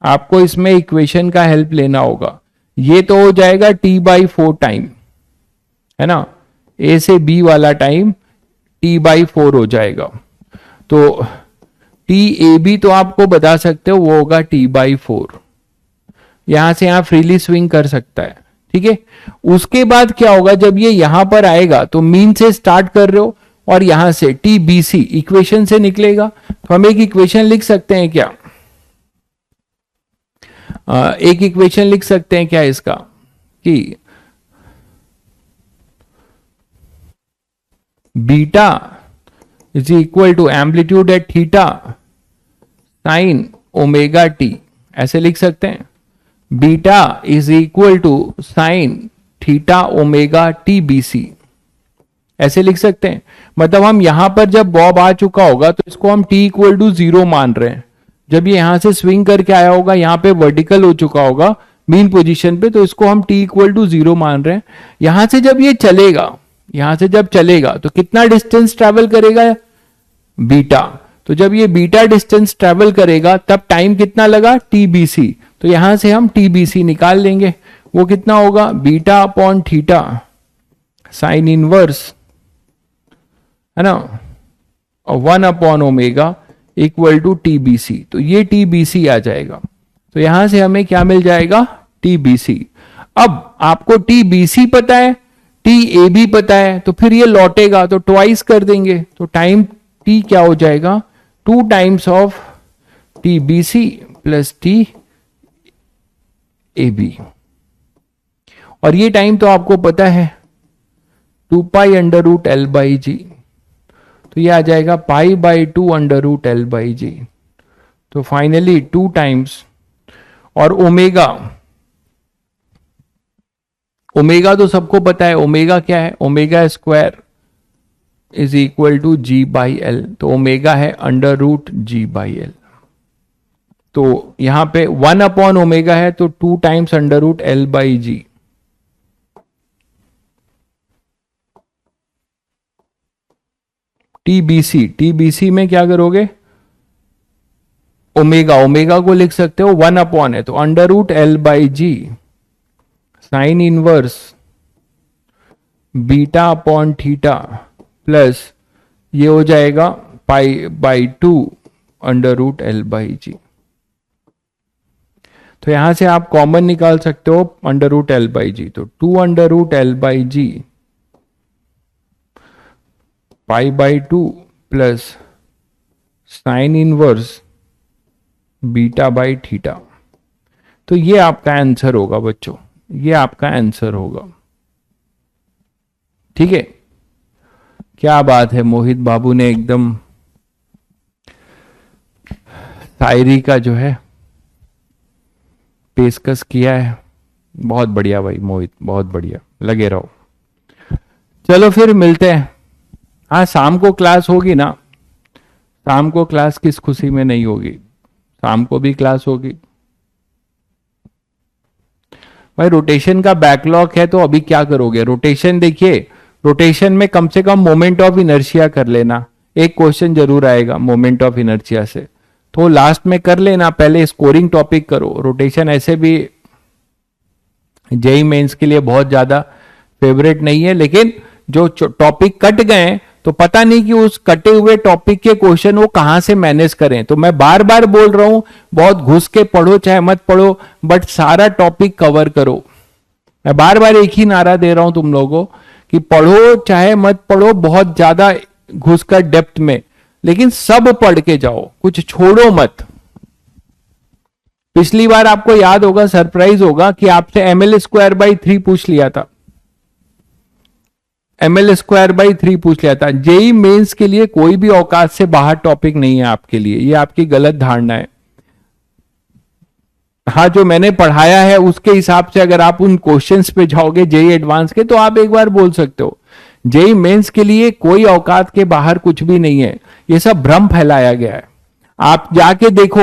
आपको इसमें इक्वेशन का हेल्प लेना होगा। ये तो हो जाएगा t/4 टाइम, है ना, a से b वाला टाइम t/4 हो जाएगा। तो t_ab तो आपको बता सकते हो वो होगा t/4, यहां से यहां फ्रीली स्विंग कर सकता है, ठीक है। उसके बाद क्या होगा, जब ये यहां पर आएगा तो मीन से स्टार्ट कर रहे हो और यहां से tbc इक्वेशन से निकलेगा, तो हम एक इक्वेशन लिख सकते हैं क्या, एक इक्वेशन लिख सकते हैं क्या इसका, कि beta is equal to amplitude at theta sine omega T, ऐसे लिख सकते हैं। Beta is equal to sine theta omega T B C, ऐसे लिख सकते हैं। मतलब हम यहां पर जब बॉब आ चुका होगा तो इसको हम t इक्वल टू 0 मान रहे हैं, जब ये यहां से स्विंग करके आया होगा, यहां पे वर्टिकल हो चुका होगा मीन पोजीशन पे, तो इसको हम t इक्वल टू 0 मान रहे हैं। यहां से जब ये चलेगा, यहां से जब चलेगा तो कितना डिस्टेंस ट्रेवल करेगा, बीटा। तो जब ये बीटा डिस्टेंस ट्रेवल करेगा तब टाइम कितना लगा, tbc, तो यहां से हम tbc निकाल लेंगे, वो कितना होगा, beta upon theta sine inverse, है ना, 1/ओमेगा इक्वल टू tbc, तो ये tbc आ जाएगा। तो यहां से हमें क्या मिल जाएगा, tbc। अब आपको tbc पता है, tab पता है, तो फिर ये लौटेगा तो ट्वाइस कर देंगे, तो टाइम t क्या हो जाएगा, 2 times of tbc plus tab। और ये टाइम तो आपको पता है 2π√L/g, तो ये आ जाएगा π/2√L/g। तो फाइनली 2 टाइम्स, और ओमेगा, ओमेगा तो सबको पता है, ओमेगा क्या है, omega square is equal to g/L, तो ओमेगा है √g/L। तो यहां पे 1/ओमेगा है तो 2 टाइम्स √L/g। टीबीसी में क्या करोगे, ओमेगा, ओमेगा को लिख सकते हो 1 है तो √L/g sign inverse beta upon theta plus ये हो जाएगा π/2 √L/g। तो यहां से आप कॉमन निकाल सकते हो √L/g, तो 2 √L/g π/2 plus sine inverse beta by theta. तो ये आपका आंसर होगा बच्चों, ये आपका आंसर होगा, ठीक है। क्या बात है, मोहित बाबू ने एकदम शायरी का जो है पेशकश किया है, बहुत बढ़िया भाई मोहित, बहुत बढ़िया, लगे रहो। चलो फिर मिलते हैं, हाँ शाम को क्लास होगी ना, शाम को क्लास किस खुशी में नहीं होगी, शाम को भी क्लास होगी, भाई रोटेशन का बैकलॉग है तो अभी क्या करोगे? रोटेशन देखिए, रोटेशन में कम से कम मोमेंट ऑफ इनर्शिया कर लेना, एक क्वेश्चन जरूर आएगा मोमेंट ऑफ इनर्शिया से, तो लास्ट में कर लेना, पहले स्कोरिंग टॉपिक करो। रोटेशन ऐसे भी जेई मेंस के लिए बहुत ज्यादा फेवरेट नहीं है, लेकिन जो टॉपिक कट गए तो पता नहीं कि उस कटे हुए टॉपिक के क्वेश्चन वो कहां से मैनेज करें। तो मैं बार बार बोल रहा हूं, बहुत घुस के पढ़ो चाहे मत पढ़ो, बट सारा टॉपिक कवर करो। मैं बार बार एक ही नारा दे रहा हूं तुम लोगों कि पढ़ो चाहे मत पढ़ो बहुत ज्यादा घुसकर डेप्थ में, लेकिन सब पढ़ के जाओ, कुछ छोड़ो मत। पिछली बार आपको याद होगा, सरप्राइज होगा कि आपसे ml²/3 पूछ लिया था, ml²/3 पूछ लिया था। जेई मेंस के लिए कोई भी औकात से बाहर टॉपिक नहीं है आपके लिए, ये आपकी गलत धारणा है। हाँ, जो मैंने पढ़ाया है उसके हिसाब से अगर आप उन क्वेश्चंस पे जाओगे जेई एडवांस के, तो आप एक बार बोल सकते हो। जेई मेंस के लिए कोई औकात के बाहर कुछ भी नहीं है, ये सब भ्रम फैलाया गया है। आप जाके देखो